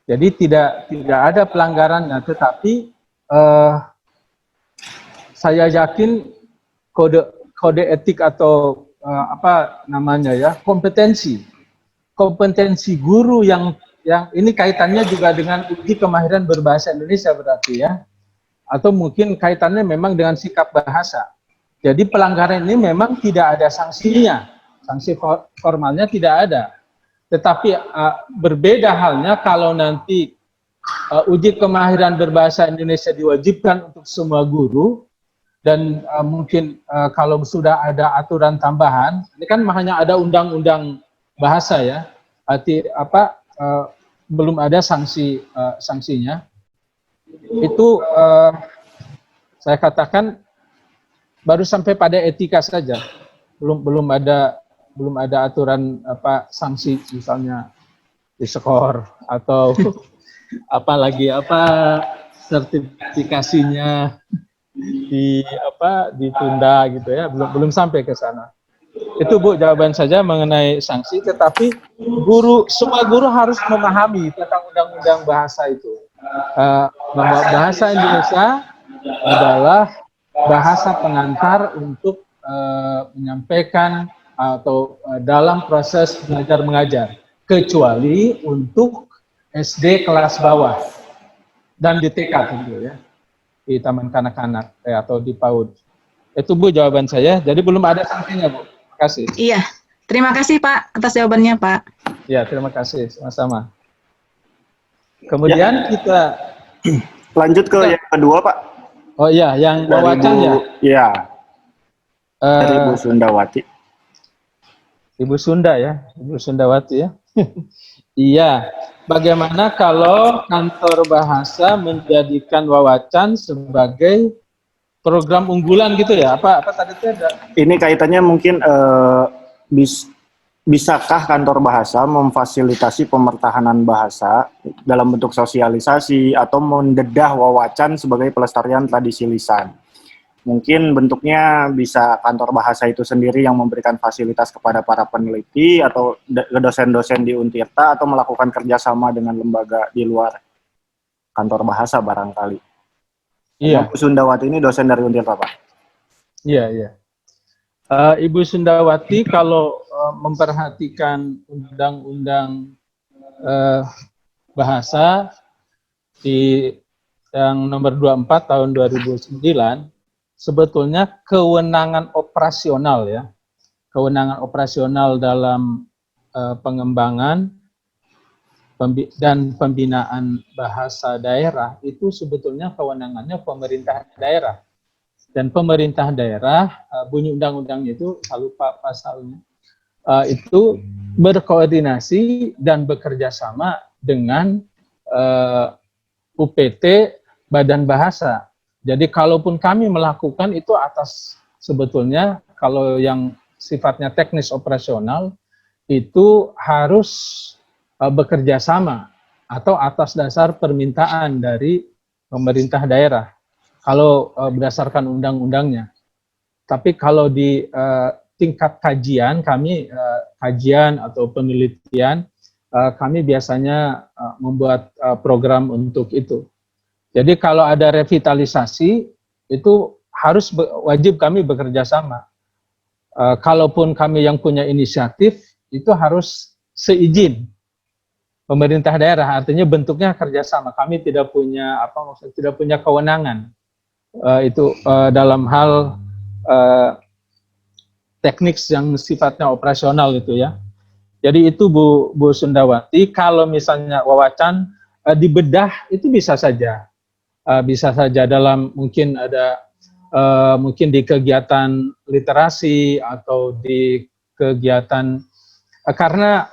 Jadi tidak ada pelanggarannya, tetapi saya yakin kode etik atau kompetensi guru yang ini kaitannya juga dengan uji kemahiran berbahasa Indonesia berarti ya, atau mungkin kaitannya memang dengan sikap bahasa. Jadi pelanggaran ini memang tidak ada sanksinya, sanksi formalnya tidak ada. Tetapi berbeda halnya kalau nanti uji kemahiran berbahasa Indonesia diwajibkan untuk semua guru, dan mungkin kalau sudah ada aturan tambahan, ini kan hanya ada undang-undang bahasa ya, belum ada sanksinya. Itu saya katakan baru sampai pada etika saja, belum ada aturan sanksi misalnya diskor atau sertifikasinya ditunda gitu ya, belum sampai ke sana. Itu Bu jawaban saja mengenai sanksi, tetapi semua guru harus memahami tentang undang-undang bahasa itu, bahwa bahasa Indonesia adalah bahasa pengantar untuk menyampaikan atau dalam proses belajar mengajar, kecuali untuk SD kelas bawah dan di TK tentu ya, di taman kanak-kanak atau di PAUD. Itu Bu jawaban saya. Jadi belum ada sanksinya Bu. Terima kasih. Iya, terima kasih Pak atas jawabannya Pak. Ya, terima kasih sama-sama. Kemudian kita lanjut ke yang kedua Pak. Oh iya, yang wawacan ya. Iya. Dari Ibu Sundawati. Ibu Sunda ya, Ibu Sundawati ya. Iya. Bagaimana kalau kantor bahasa menjadikan wawacan sebagai program unggulan gitu ya? Apa tadi itu ada? Ini kaitannya mungkin bisakah kantor bahasa memfasilitasi pemertahanan bahasa dalam bentuk sosialisasi atau mendedah wawacan sebagai pelestarian tradisi lisan? Mungkin bentuknya bisa kantor bahasa itu sendiri yang memberikan fasilitas kepada para peneliti atau dosen-dosen di Untirta, atau melakukan kerjasama dengan lembaga di luar kantor bahasa barangkali. Iya. Ibu Sundawati ini dosen dari Untirta Pak. Iya. Ibu Sundawati kalau memperhatikan undang-undang bahasa di yang nomor 24 tahun 2009, sebetulnya kewenangan operasional ya, kewenangan operasional dalam pengembangan dan pembinaan bahasa daerah itu sebetulnya kewenangannya pemerintah daerah. Dan pemerintah daerah, bunyi undang-undangnya itu, saya lupa pasalnya, itu berkoordinasi dan bekerja sama dengan UPT Badan Bahasa. Jadi kalaupun kami melakukan itu atas sebetulnya kalau yang sifatnya teknis operasional itu harus bekerja sama atau atas dasar permintaan dari pemerintah daerah kalau berdasarkan undang-undangnya. Tapi kalau di tingkat kajian, kami kajian atau penelitian, kami biasanya membuat program untuk itu. Jadi kalau ada revitalisasi, itu harus wajib kami bekerja sama. Kalaupun kami yang punya inisiatif, itu harus seizin pemerintah daerah, artinya bentuknya kerjasama. Kami tidak punya tidak punya kewenangan itu dalam hal teknik yang sifatnya operasional itu ya. Jadi itu Bu Sundawati, kalau misalnya Wawacan dibedah itu bisa saja dalam mungkin ada mungkin di kegiatan literasi atau di kegiatan karena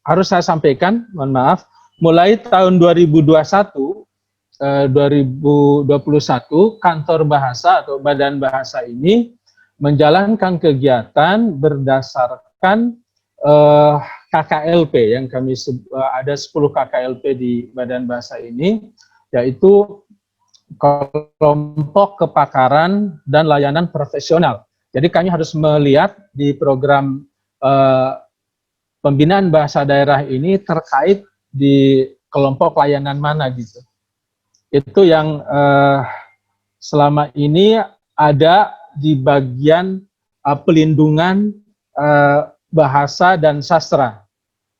harus saya sampaikan, mohon maaf, mulai tahun 2021 kantor bahasa atau badan bahasa ini menjalankan kegiatan berdasarkan KKLP yang kami ada 10 KKLP di badan bahasa ini, yaitu kelompok kepakaran dan layanan profesional. Jadi kami harus melihat di program pembinaan bahasa daerah ini terkait di kelompok layanan mana gitu. Itu yang selama ini ada di bagian pelindungan bahasa dan sastra.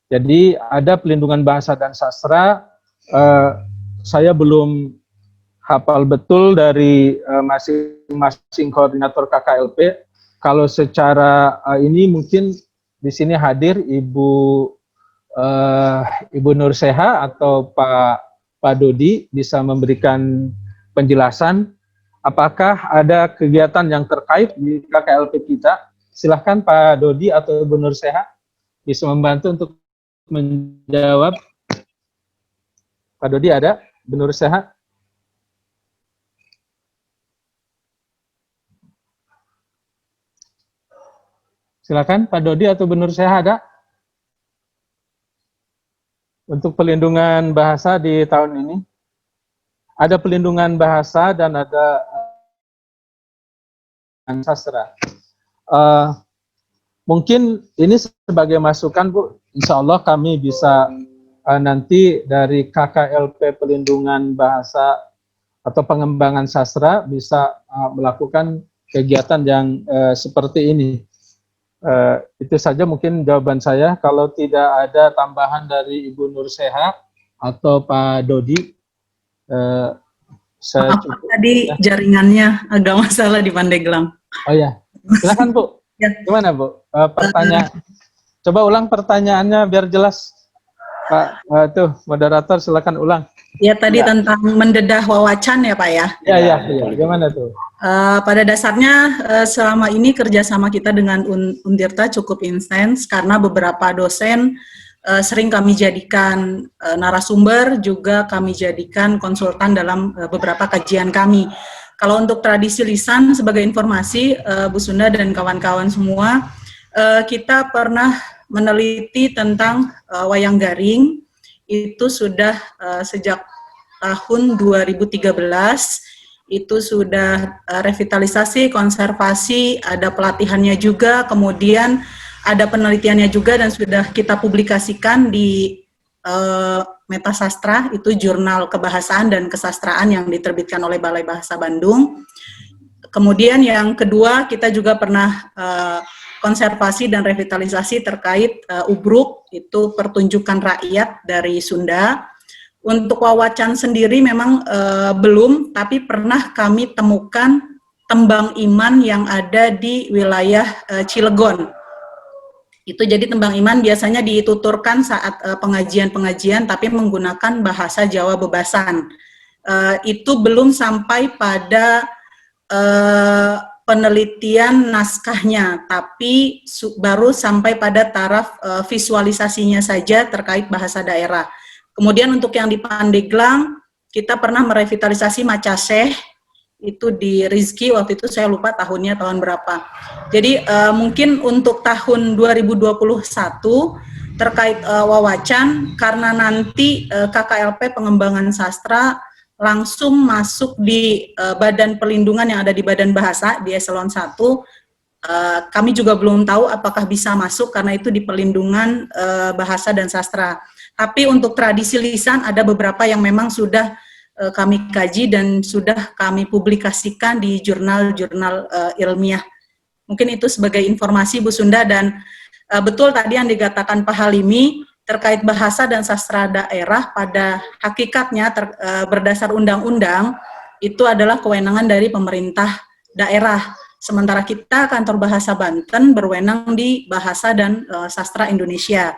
Jadi ada pelindungan bahasa dan sastra, saya belum hafal betul dari masing-masing koordinator KKLP. Kalau secara ini mungkin di sini hadir Ibu Nur Seha atau Pak Dodi bisa memberikan penjelasan apakah ada kegiatan yang terkait di KKLP kita. Silahkan Pak Dodi atau Ibu Nur Seha bisa membantu untuk menjawab. Pak Dodi ada? Ibu Nur Seha? Silakan Pak Dodi atau Bu Nur Seha ada? Untuk pelindungan bahasa di tahun ini. Ada pelindungan bahasa dan ada sastra. Mungkin ini sebagai masukan Bu, insya Allah kami bisa nanti dari KKLP pelindungan bahasa atau pengembangan sastra bisa melakukan kegiatan yang seperti ini. Itu saja mungkin jawaban saya. Kalau tidak ada tambahan dari Ibu Nur Seha atau Pak Dodi, saya cukup. Tadi ya. Jaringannya agak masalah di Pandeglang. Oh ya, silakan Bu. Ya. Gimana Bu? Pertanyaan. Coba ulang pertanyaannya biar jelas. Pak, tuh moderator silakan ulang. Ya tadi ya. Tentang mendedah Wawacan ya Pak ya. Iya. Gimana tuh? Pada dasarnya selama ini kerjasama kita dengan Untirta cukup intens karena beberapa dosen sering kami jadikan narasumber, juga kami jadikan konsultan dalam beberapa kajian kami. Kalau untuk tradisi lisan, sebagai informasi Bu Sunda dan kawan-kawan semua, kita pernah meneliti tentang wayang garing, itu sudah sejak tahun 2013, itu sudah revitalisasi, konservasi, ada pelatihannya juga, kemudian ada penelitiannya juga dan sudah kita publikasikan di Metasastra, itu jurnal kebahasaan dan kesastraan yang diterbitkan oleh Balai Bahasa Bandung. Kemudian yang kedua, kita juga pernah konservasi dan revitalisasi terkait Ubruk, itu pertunjukan rakyat dari Sunda. Untuk Wawacan sendiri memang belum, tapi pernah kami temukan tembang iman yang ada di wilayah Cilegon. Itu jadi tembang iman biasanya dituturkan saat pengajian-pengajian, tapi menggunakan bahasa Jawa Bebasan. Itu belum sampai pada penelitian naskahnya, tapi baru sampai pada taraf visualisasinya saja terkait bahasa daerah. Kemudian untuk yang di Pandeglang, kita pernah merevitalisasi Macaseh, itu di Rizky, waktu itu saya lupa tahunnya tahun berapa. Jadi mungkin untuk tahun 2021 terkait wawacan, karena nanti KKLP pengembangan sastra langsung masuk di badan pelindungan yang ada di Badan Bahasa di eselon 1. Kami juga belum tahu apakah bisa masuk karena itu di pelindungan bahasa dan sastra. Tapi untuk tradisi lisan ada beberapa yang memang sudah kami kaji dan sudah kami publikasikan di jurnal-jurnal ilmiah. Mungkin itu sebagai informasi Bu Sunda, dan betul tadi yang dikatakan Pak Halimi terkait bahasa dan sastra daerah, pada hakikatnya berdasar undang-undang itu adalah kewenangan dari pemerintah daerah. Sementara kita Kantor Bahasa Banten berwenang di bahasa dan sastra Indonesia.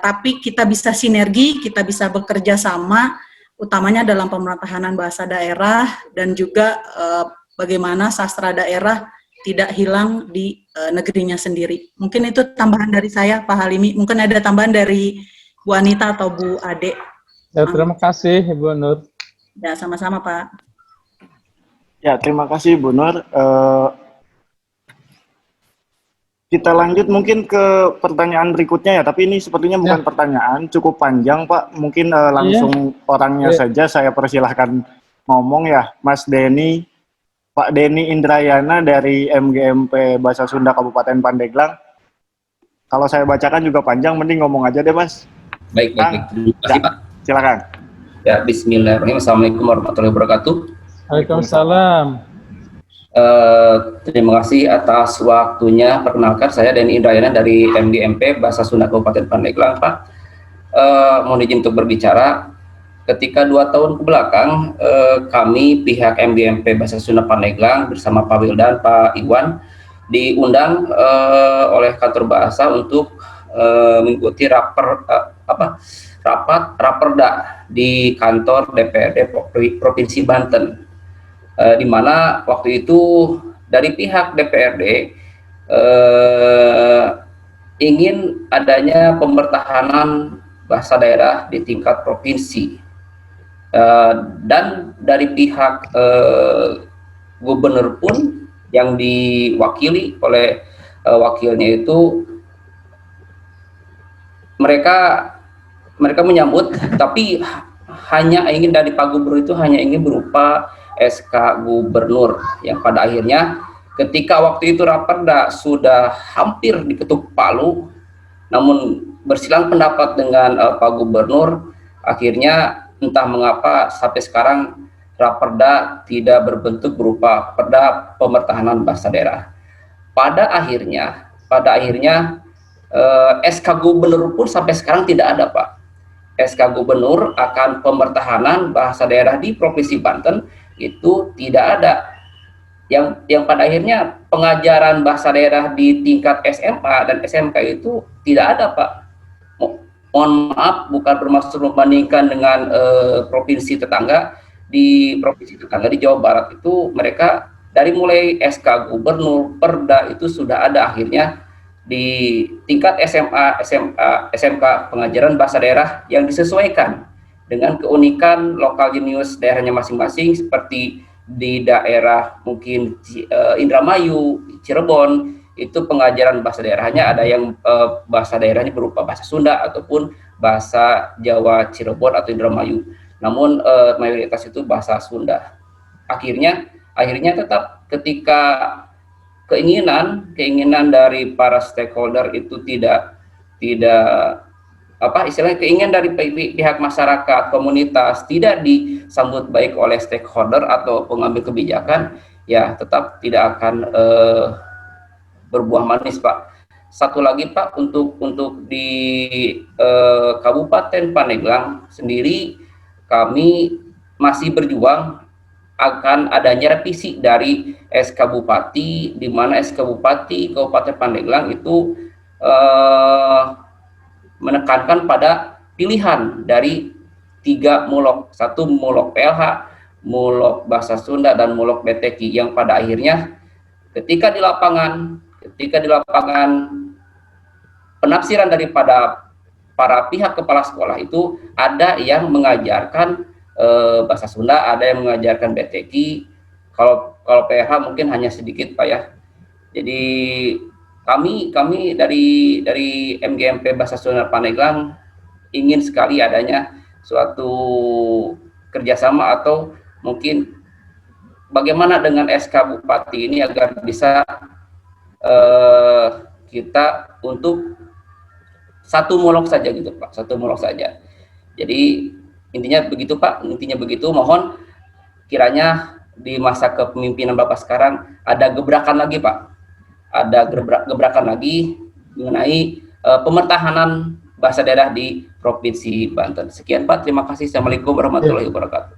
Tapi kita bisa sinergi, kita bisa bekerja sama, utamanya dalam pemerintahan bahasa daerah dan juga bagaimana sastra daerah tidak hilang di negerinya sendiri. Mungkin itu tambahan dari saya, Pak Halimi. Mungkin ada tambahan dari Bu Anita atau Bu Ade. Ya, terima kasih, Ibu Nur. Ya, sama-sama, Pak. Ya, terima kasih Bu Nur. Kita lanjut mungkin ke pertanyaan berikutnya ya, tapi ini sepertinya bukan pertanyaan, cukup panjang Pak. Mungkin langsung orangnya saja saya persilahkan ngomong ya, Mas Denny, Pak Denny Indrayana dari MGMP Bahasa Sunda Kabupaten Pandeglang. Kalau saya bacakan juga panjang, mending ngomong aja deh Mas. Baik. Terima kasih Pak. Silakan. Ya, Bismillahirrahmanirrahim. Assalamualaikum warahmatullahi wabarakatuh. Waalaikumsalam. Terima kasih atas waktunya. Perkenalkan, saya Denny Indrayana dari MGMP Bahasa Sunda Kabupaten Pandeglang, Pak. Mohon izin untuk berbicara. Ketika 2 tahun ke belakang, kami pihak MGMP Bahasa Sunda Pandeglang bersama Pak Wildan, Pak Iwan diundang oleh kantor bahasa untuk mengikuti rapat raperda di kantor DPRD Provinsi Banten. Di mana waktu itu dari pihak DPRD ingin adanya pembertahanan bahasa daerah di tingkat provinsi, dan dari pihak gubernur pun yang diwakili oleh wakilnya itu mereka menyambut, tapi hanya ingin dari Pak Gubernur itu hanya ingin berupa SK Gubernur, yang pada akhirnya ketika waktu itu raperda sudah hampir diketuk palu, namun bersilang pendapat dengan Pak Gubernur, akhirnya entah mengapa sampai sekarang raperda tidak berbentuk berupa perda pemertahanan bahasa daerah. Pada akhirnya SK Gubernur pun sampai sekarang tidak ada, Pak. SK Gubernur akan pemertahanan bahasa daerah di Provinsi Banten itu tidak ada. Yang pada akhirnya pengajaran bahasa daerah di tingkat SMA dan SMK itu tidak ada, Pak. Mohon maaf, bukan bermaksud membandingkan dengan provinsi tetangga. Di provinsi tetangga di Jawa Barat itu mereka dari mulai SK Gubernur, Perda itu sudah ada. Akhirnya di tingkat SMA, SMK pengajaran bahasa daerah yang disesuaikan dengan keunikan lokal jenius daerahnya masing-masing, seperti di daerah mungkin Indramayu, Cirebon, itu pengajaran bahasa daerahnya ada yang bahasa daerahnya berupa bahasa Sunda ataupun bahasa Jawa Cirebon atau Indramayu. Namun mayoritas itu bahasa Sunda. Akhirnya tetap ketika keinginan dari para stakeholder itu tidak istilahnya keinginan dari pihak masyarakat, komunitas tidak disambut baik oleh stakeholder atau pengambil kebijakan, ya tetap tidak akan berbuah manis, Pak. Satu lagi, Pak, untuk di Kabupaten Pandeglang sendiri, kami masih berjuang akan adanya revisi dari SK Bupati, di mana SK Bupati Kabupaten Pandeglang itu menekankan pada pilihan dari 3 mulok, 1 mulok PLH, mulok bahasa Sunda, dan mulok BTQ, yang pada akhirnya ketika di lapangan penafsiran daripada para pihak kepala sekolah itu ada yang mengajarkan bahasa Sunda, ada yang mengajarkan BTQ. Kalau PH mungkin hanya sedikit Pak ya. Jadi kami dari MGMP Bahasa Sunda Pandeglang ingin sekali adanya suatu kerjasama atau mungkin bagaimana dengan SK Bupati ini agar bisa kita untuk satu molok saja gitu Pak, satu molok saja. Jadi intinya begitu Pak, intinya begitu. Mohon kiranya di masa kepemimpinan Bapak sekarang ada gebrakan lagi Pak, ada gebrakan lagi mengenai pemertahanan bahasa daerah di Provinsi Banten. Sekian Pak, terima kasih. Assalamualaikum warahmatullahi wabarakatuh.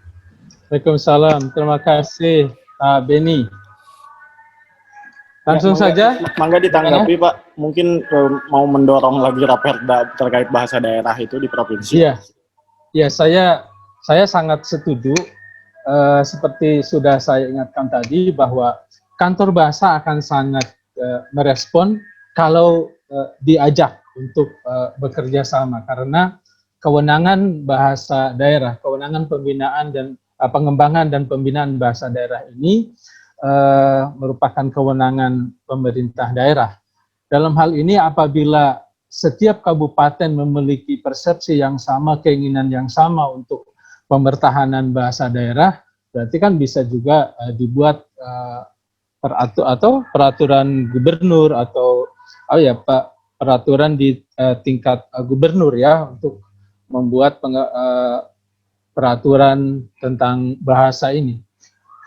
Waalaikumsalam, terima kasih Pak Beni. Langsung saja. Mangga ditanggapi Pak, mungkin mau mendorong lagi Raperda terkait bahasa daerah itu di provinsi. Iya, saya sangat setuju. Seperti sudah saya ingatkan tadi bahwa kantor bahasa akan sangat merespon kalau diajak untuk bekerja sama, karena kewenangan bahasa daerah, kewenangan pembinaan dan pengembangan dan pembinaan bahasa daerah ini merupakan kewenangan pemerintah daerah. Dalam hal ini apabila setiap kabupaten memiliki persepsi yang sama, keinginan yang sama untuk pemertahanan bahasa daerah, berarti kan bisa juga dibuat peraturan gubernur atau peraturan di tingkat gubernur ya, untuk membuat peraturan tentang bahasa ini.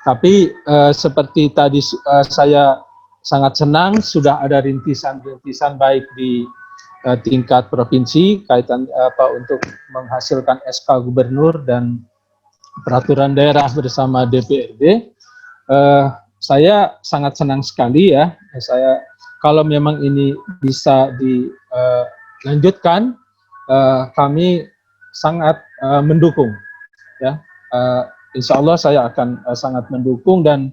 Tapi seperti tadi saya sangat senang sudah ada rintisan-rintisan baik di tingkat provinsi kaitan untuk menghasilkan SK gubernur dan peraturan daerah bersama DPRD. Saya sangat senang sekali ya. Kalau memang ini bisa dilanjutkan, kami sangat mendukung ya. Insya Allah saya akan sangat mendukung, dan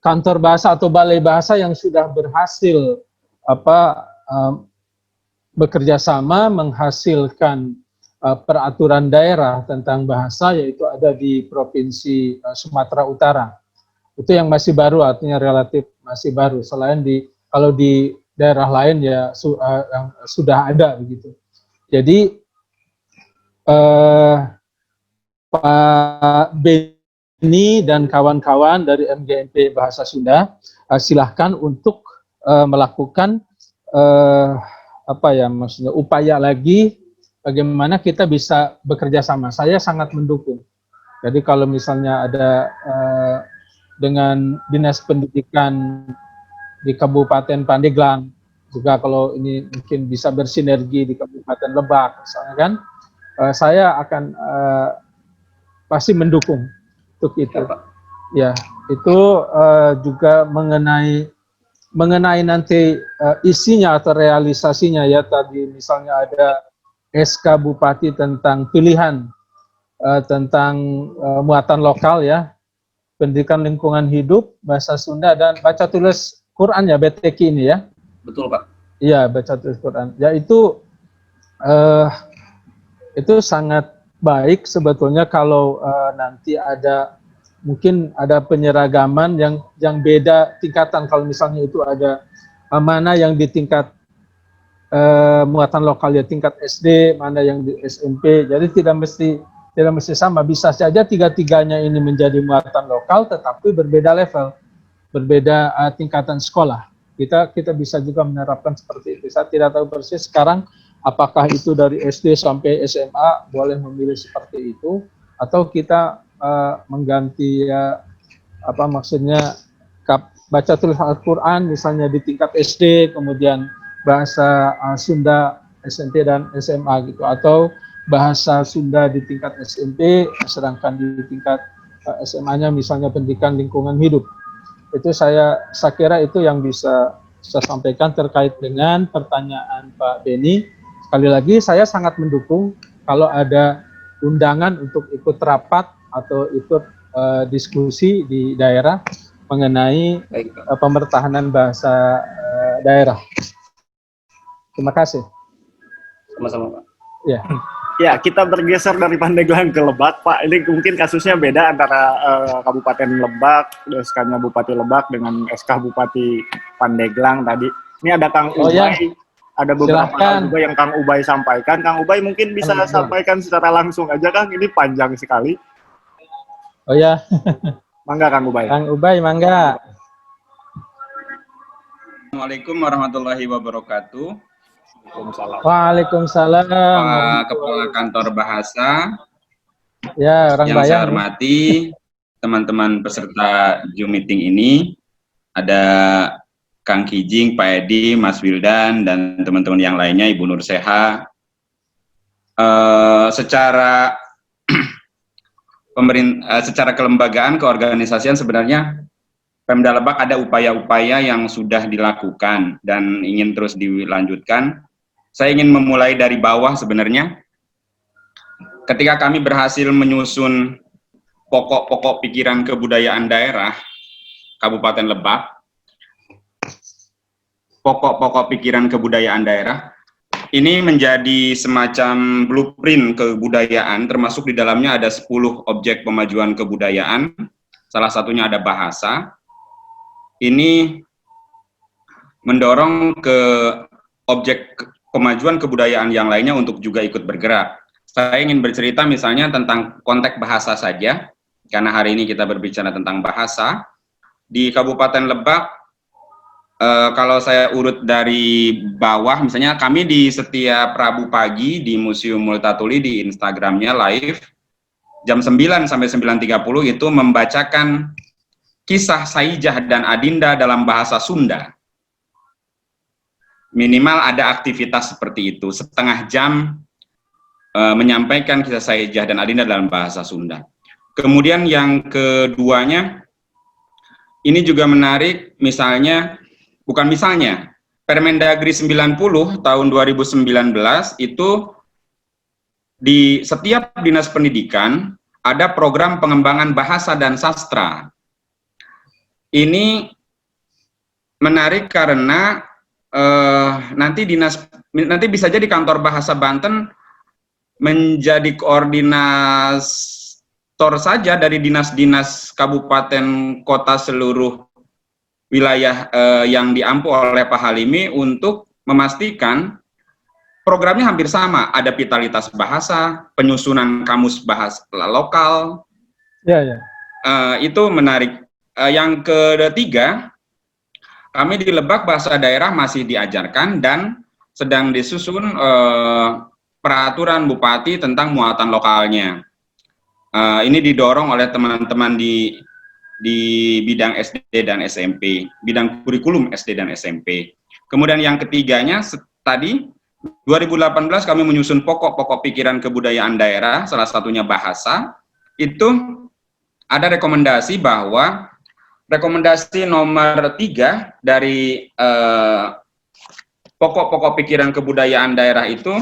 kantor bahasa atau balai bahasa yang sudah berhasil bekerja sama menghasilkan peraturan daerah tentang bahasa, yaitu ada di Provinsi Sumatera Utara. Itu yang masih baru, artinya relatif masih baru. Selain kalau di daerah lain ya yang sudah ada begitu. Jadi Pak Beni dan kawan-kawan dari MGMP Bahasa Sunda, silahkan untuk melakukan upaya lagi bagaimana kita bisa bekerja sama. Saya sangat mendukung. Jadi kalau misalnya ada dengan Dinas Pendidikan di Kabupaten Pandeglang, juga kalau ini mungkin bisa bersinergi di Kabupaten Lebak, misalnya kan, saya akan pasti mendukung untuk itu. Ya, itu juga mengenai nanti isinya atau realisasinya ya, tadi misalnya ada SK Bupati tentang pilihan tentang muatan lokal ya, pendidikan lingkungan hidup, bahasa Sunda dan baca tulis Quran ya, BTQ ini ya. Betul Pak. Iya, baca tulis Quran. Ya itu sangat baik sebetulnya kalau nanti mungkin ada penyeragaman yang beda tingkatan. Kalau misalnya itu ada mana yang di tingkat muatan lokal ya, tingkat SD, mana yang di SMP. Jadi tidak mesti sama. Bisa saja tiga-tiganya ini menjadi muatan lokal, tetapi berbeda level, berbeda tingkatan sekolah. Kita bisa juga menerapkan seperti itu. Saya tidak tahu persis sekarang apakah itu dari SD sampai SMA boleh memilih seperti itu, atau kita mengganti baca tulis Al-Quran misalnya di tingkat SD, kemudian bahasa Sunda SMP dan SMA gitu, atau bahasa Sunda di tingkat SMP, sedangkan di tingkat SMA-nya misalnya pendidikan lingkungan hidup. Itu saya kira itu yang bisa saya sampaikan terkait dengan pertanyaan Pak Beni. Sekali lagi saya sangat mendukung kalau ada undangan untuk ikut rapat atau ikut diskusi di daerah, mengenai Baik, Pak. pemertahanan bahasa daerah. Terima kasih. Sama-sama, Pak. Ya. Ya, kita bergeser dari Pandeglang ke Lebak, Pak. Ini mungkin kasusnya beda antara Kabupaten Lebak, SK-nya Bupati Lebak dengan SK Bupati Pandeglang tadi. Ini ada Kang Oh, Ubay, ya. ada beberapa Silahkan. hal juga yang Kang Ubay sampaikan. Kang Ubay mungkin bisa sampaikan secara langsung aja, Kang. Ini panjang sekali. Oh ya, Mangga, Kang Ubay. Kang Ubay, mangga. Assalamualaikum warahmatullahi wabarakatuh. Waalaikumsalam. Pak Kepala Kantor Bahasa, Ya, orang yang saya Bayang. hormati teman-teman peserta Zoom meeting ini, ada Kang Kijing, Pak Edi, Mas Wildan, dan teman-teman yang lainnya, Ibu Nur Seha. Secara secara kelembagaan, keorganisasian sebenarnya Pemda Lebak ada upaya-upaya yang sudah dilakukan dan ingin terus dilanjutkan. Saya ingin memulai dari bawah sebenarnya. Ketika kami berhasil menyusun pokok-pokok pikiran kebudayaan daerah Kabupaten Lebak, pokok-pokok pikiran kebudayaan daerah, ini menjadi semacam blueprint kebudayaan, termasuk di dalamnya ada 10 objek pemajuan kebudayaan, salah satunya ada bahasa. Ini mendorong ke objek pemajuan kebudayaan yang lainnya untuk juga ikut bergerak. Saya ingin bercerita misalnya tentang konteks bahasa saja, karena hari ini kita berbicara tentang bahasa. Di Kabupaten Lebak, kalau saya urut dari bawah, misalnya kami di setiap Rabu pagi di Museum Multatuli di Instagramnya live, jam 9 sampai 9.30 itu membacakan kisah Saijah dan Adinda dalam bahasa Sunda. Minimal ada aktivitas seperti itu, setengah jam menyampaikan kisah Saijah dan Adinda dalam bahasa Sunda. Kemudian yang keduanya, ini juga menarik, misalnya, bukan misalnya, Permendagri 90 tahun 2019 itu di setiap dinas pendidikan ada program pengembangan bahasa dan sastra. Ini menarik karena nanti bisa jadi kantor bahasa Banten menjadi koordinator saja dari dinas-dinas kabupaten kota seluruh wilayah yang diampu oleh Pak Halimi untuk memastikan programnya hampir sama, ada vitalitas bahasa, penyusunan kamus bahasa lokal. Ya, ya. Itu menarik. Yang ketiga, kami di Lebak bahasa daerah masih diajarkan dan sedang disusun peraturan bupati tentang muatan lokalnya. Ini didorong oleh teman-teman di bidang SD dan SMP, bidang kurikulum SD dan SMP. Kemudian yang ketiganya, tadi 2018 kami menyusun pokok-pokok pikiran kebudayaan daerah, salah satunya bahasa. Itu ada rekomendasi bahwa rekomendasi nomor 3 dari pokok-pokok pikiran kebudayaan daerah itu,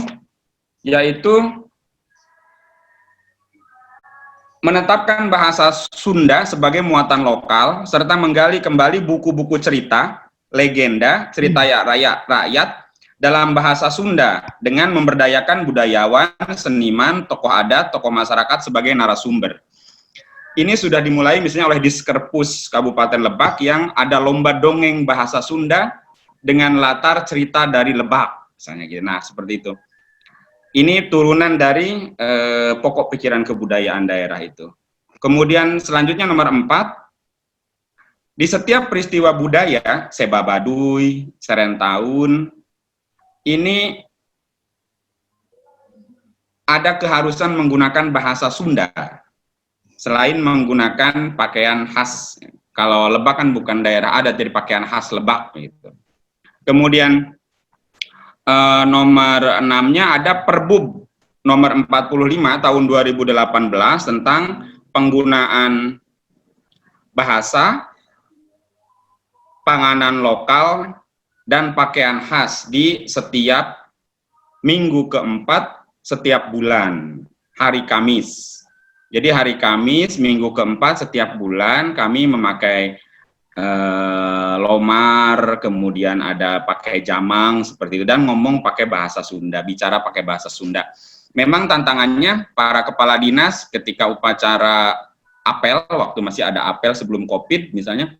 yaitu menetapkan bahasa Sunda sebagai muatan lokal, serta menggali kembali buku-buku cerita, legenda, cerita rakyat dalam bahasa Sunda, dengan memberdayakan budayawan, seniman, tokoh adat, tokoh masyarakat sebagai narasumber. Ini sudah dimulai misalnya oleh Diskerpus Kabupaten Lebak yang ada lomba dongeng bahasa Sunda dengan latar cerita dari Lebak, misalnya gitu. Nah, seperti itu. Ini turunan dari pokok pikiran kebudayaan daerah itu. Kemudian selanjutnya nomor 4, di setiap peristiwa budaya, Seba Baduy, Serentahun, ini ada keharusan menggunakan bahasa Sunda, selain menggunakan pakaian khas. Kalau Lebak kan bukan daerah adat, jadi pakaian khas Lebak gitu. Kemudian nomor 6-nya ada Perbub nomor 45 tahun 2018 tentang penggunaan bahasa, panganan lokal, dan pakaian khas di setiap minggu keempat setiap bulan, hari Kamis. Jadi hari Kamis, minggu keempat setiap bulan kami memakai lomar, kemudian ada pakai jamang seperti itu, dan ngomong pakai bahasa Sunda, bicara pakai bahasa Sunda. Memang tantangannya para kepala dinas ketika upacara apel, waktu masih ada apel sebelum COVID misalnya,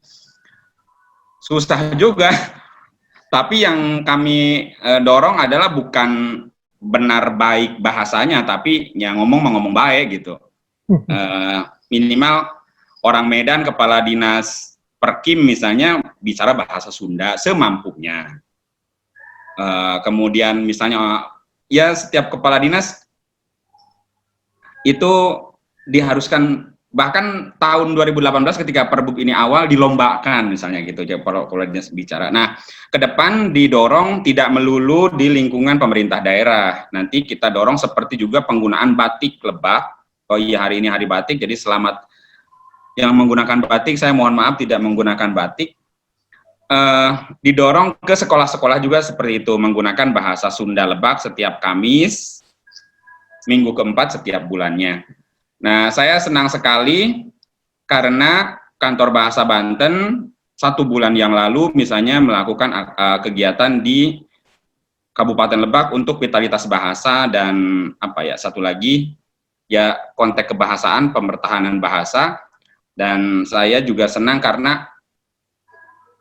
susah juga. Tapi yang kami dorong adalah bukan benar baik bahasanya, tapi yang ngomong baik gitu. Minimal orang Medan, kepala dinas Perkim misalnya bicara bahasa Sunda semampunya. Kemudian misalnya ya setiap kepala dinas itu diharuskan, bahkan tahun 2018 ketika Perbuk ini awal dilombakan misalnya gitu ya kepala dinas bicara. Nah, ke depan didorong tidak melulu di lingkungan pemerintah daerah. Nanti kita dorong seperti juga penggunaan batik Lebak. Oh iya, hari ini hari batik, jadi selamat yang menggunakan batik, saya mohon maaf tidak menggunakan batik. Didorong ke sekolah-sekolah juga seperti itu, menggunakan bahasa Sunda Lebak setiap Kamis, minggu keempat setiap bulannya. Nah, saya senang sekali karena kantor bahasa Banten 1 bulan yang lalu misalnya melakukan kegiatan di Kabupaten Lebak untuk vitalitas bahasa dan satu lagi ya konteks kebahasaan, pemertahanan bahasa. Dan saya juga senang karena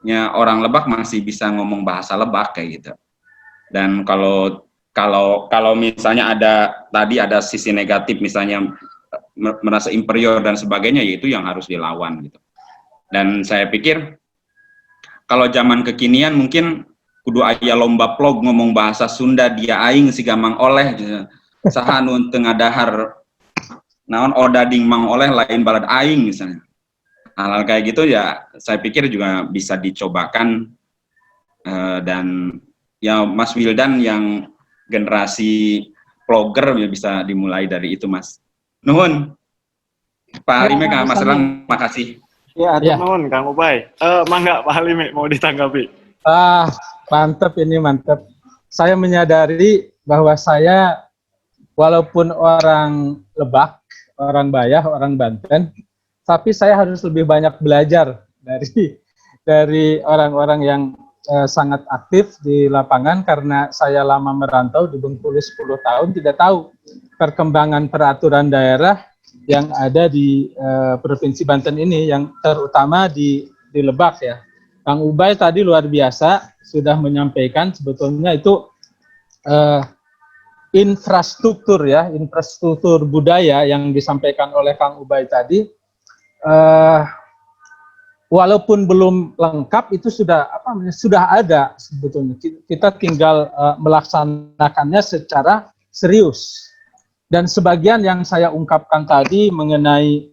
ya orang Lebak masih bisa ngomong bahasa Lebak kayak gitu. Dan kalau misalnya ada sisi negatif misalnya merasa inferior dan sebagainya, yaitu yang harus dilawan gitu. Dan saya pikir kalau zaman kekinian mungkin kudu aya lomba plog ngomong bahasa Sunda dia aing si gamang oleh gitu. Saha nu teu ngadahar naon odading mang oleh lain balad aing misalnya. Hal-hal kayak gitu ya saya pikir juga bisa dicobakan, dan ya Mas Wildan yang generasi vlogger ya bisa dimulai dari itu Mas. Nuhun. Pak Halime, Kang Mas Elang, makasih. Ya, nuhun Kang Ubay. Mangga Pak Halime mau ditanggapi. Mantap ini, mantap. Saya menyadari bahwa saya walaupun orang Lebak, orang Bayah, orang Banten, tapi saya harus lebih banyak belajar dari orang-orang yang sangat aktif di lapangan, karena saya lama merantau di Bengkulu 10 tahun, tidak tahu perkembangan peraturan daerah yang ada di Provinsi Banten ini, yang terutama di Lebak ya. Kang Ubay tadi luar biasa sudah menyampaikan sebetulnya itu infrastruktur ya, infrastruktur budaya yang disampaikan oleh Kang Ubay tadi. Walaupun belum lengkap itu sudah ada sebetulnya. Kita tinggal melaksanakannya secara serius. Dan sebagian yang saya ungkapkan tadi mengenai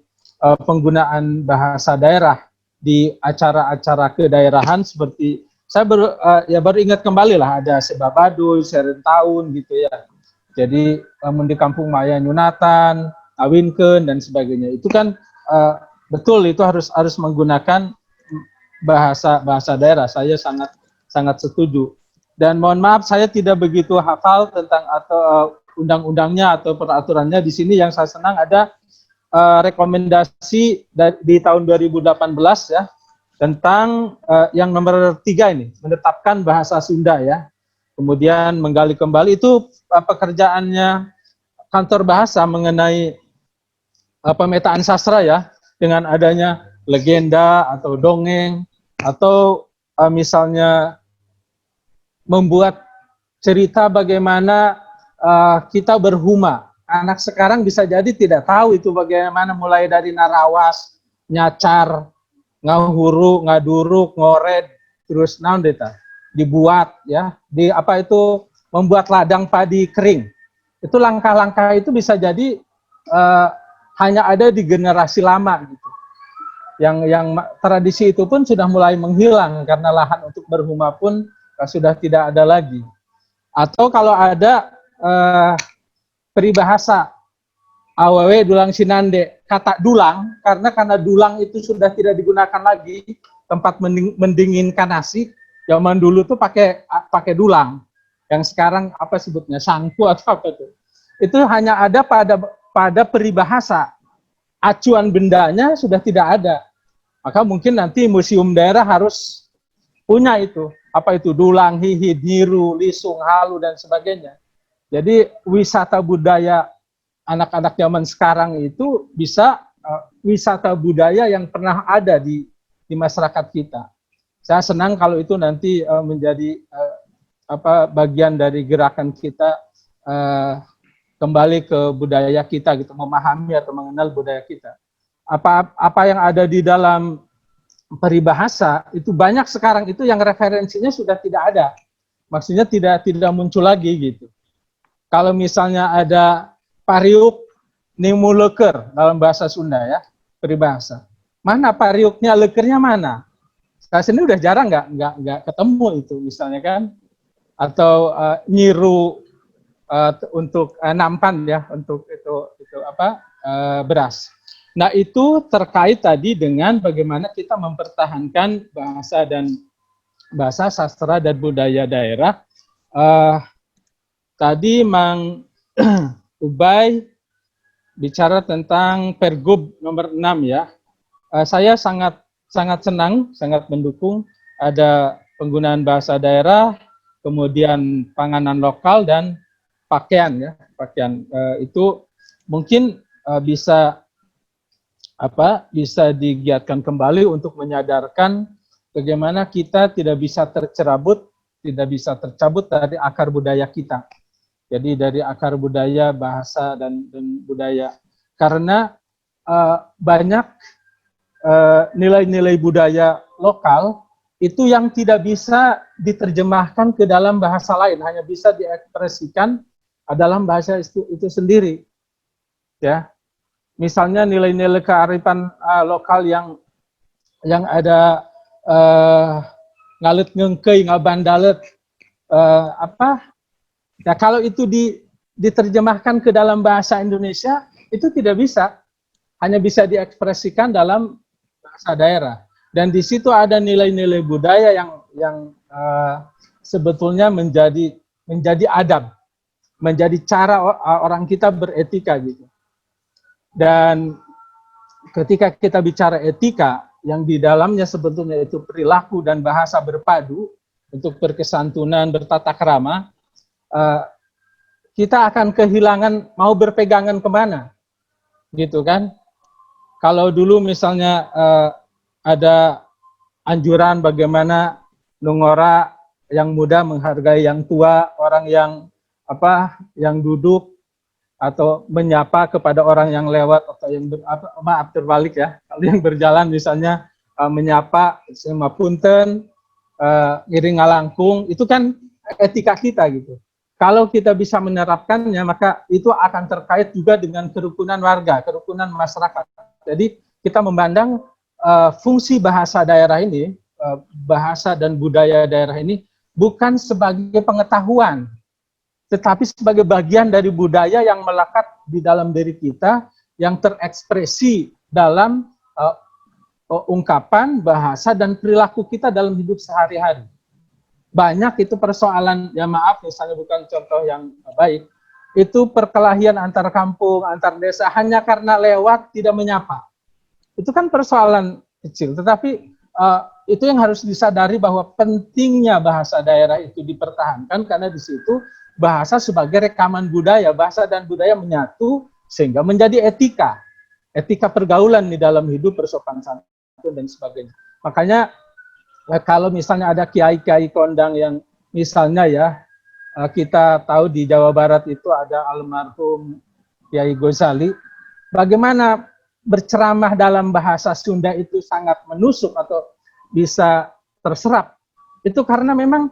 penggunaan bahasa daerah di acara-acara kedaerahan, seperti saya baru ingat kembali lah, ada Sebabaduy, Serentaun gitu ya. Jadi di Kampung Maya Nyunatan, Awinkeun dan sebagainya. Itu kan betul, itu harus menggunakan bahasa daerah. Saya sangat setuju. Dan mohon maaf saya tidak begitu hafal tentang atau undang-undangnya atau peraturannya. Di sini yang saya senang ada rekomendasi di tahun 2018 ya tentang yang nomor 3 ini, menetapkan bahasa Sunda ya. Kemudian menggali kembali itu pekerjaannya kantor bahasa mengenai pemetaan sastra ya, dengan adanya legenda atau dongeng, atau misalnya membuat cerita bagaimana kita berhuma. Anak sekarang bisa jadi tidak tahu itu bagaimana, mulai dari narawas, nyacar, ngahuru, ngaduruk, ngored, terus naon deta dibuat ya, membuat ladang padi kering. Itu langkah-langkah itu bisa jadi hanya ada di generasi lama gitu. Yang tradisi itu pun sudah mulai menghilang karena lahan untuk berhuma pun sudah tidak ada lagi. Atau kalau ada peribahasa awewe dulang sinande, kata dulang karena dulang itu sudah tidak digunakan lagi tempat mendinginkan nasi. Zaman dulu tuh pakai dulang. Yang sekarang apa sebutnya, sangku atau apa itu. Itu hanya ada pada peribahasa. Acuan bendanya sudah tidak ada. Maka mungkin nanti museum daerah harus punya itu. Apa itu? Dulang, hihit, hiru, lisung, halu, dan sebagainya. Jadi wisata budaya anak-anak zaman sekarang itu bisa wisata budaya yang pernah ada di masyarakat kita. Saya senang kalau itu nanti menjadi bagian dari gerakan kita kembali ke budaya kita, gitu, memahami atau mengenal budaya kita. Apa yang ada di dalam peribahasa itu banyak sekarang itu yang referensinya sudah tidak ada, maksudnya tidak muncul lagi gitu. Kalau misalnya ada pariuk nimu leker dalam bahasa Sunda ya, peribahasa, mana pariuknya, lekernya mana? Saya sendiri udah jarang nggak ketemu itu misalnya kan, atau nyiru untuk nampan ya, untuk itu beras. Nah, itu terkait tadi dengan bagaimana kita mempertahankan bahasa sastra dan budaya daerah. Tadi Mang Ubay bicara tentang Pergub nomor 6 ya. Saya sangat senang, sangat mendukung ada penggunaan bahasa daerah, kemudian panganan lokal dan pakaian ya. Pakaian itu mungkin bisa digiatkan kembali untuk menyadarkan bagaimana kita tidak bisa tercabut dari akar budaya kita. Jadi dari akar budaya, bahasa, dan budaya. Karena banyak nilai-nilai budaya lokal itu yang tidak bisa diterjemahkan ke dalam bahasa lain, hanya bisa diekspresikan dalam bahasa itu sendiri. Ya. Misalnya nilai-nilai kearifan lokal yang ada ngalet ngengkei, ngabandalet, ya kalau itu diterjemahkan ke dalam bahasa Indonesia, itu tidak bisa, hanya bisa diekspresikan dalam bahasa daerah. Dan di situ ada nilai-nilai budaya yang sebetulnya menjadi adab, menjadi cara orang kita beretika gitu. Dan ketika kita bicara etika, yang di dalamnya sebetulnya itu perilaku dan bahasa berpadu untuk berkesantunan, bertata krama, kita akan kehilangan mau berpegangan kemana, gitu kan? Kalau dulu misalnya ada anjuran bagaimana nungora yang muda menghargai yang tua, orang yang duduk atau menyapa kepada orang yang lewat, atau yang terbalik ya, kalau yang berjalan misalnya menyapa sama punten, ngiring ngalangkung, itu kan etika kita gitu. Kalau kita bisa menerapkannya, maka itu akan terkait juga dengan kerukunan warga, kerukunan masyarakat. Jadi kita memandang fungsi bahasa daerah ini, bahasa dan budaya daerah ini bukan sebagai pengetahuan, tetapi sebagai bagian dari budaya yang melekat di dalam diri kita, yang terekspresi dalam ungkapan, bahasa, dan perilaku kita dalam hidup sehari-hari. Banyak itu persoalan, ya maaf misalnya bukan contoh yang baik, itu perkelahian antar kampung, antar desa, hanya karena lewat tidak menyapa. Itu kan persoalan kecil, tetapi itu yang harus disadari bahwa pentingnya bahasa daerah itu dipertahankan, karena di situ bahasa sebagai rekaman budaya, bahasa dan budaya menyatu sehingga menjadi etika pergaulan di dalam hidup, bersopan santun dan sebagainya. Makanya kalau misalnya ada kiai-kiai kondang yang misalnya ya, kita tahu di Jawa Barat itu ada almarhum Kiai Ghazali, bagaimana berceramah dalam bahasa Sunda itu sangat menusuk atau bisa terserap, itu karena memang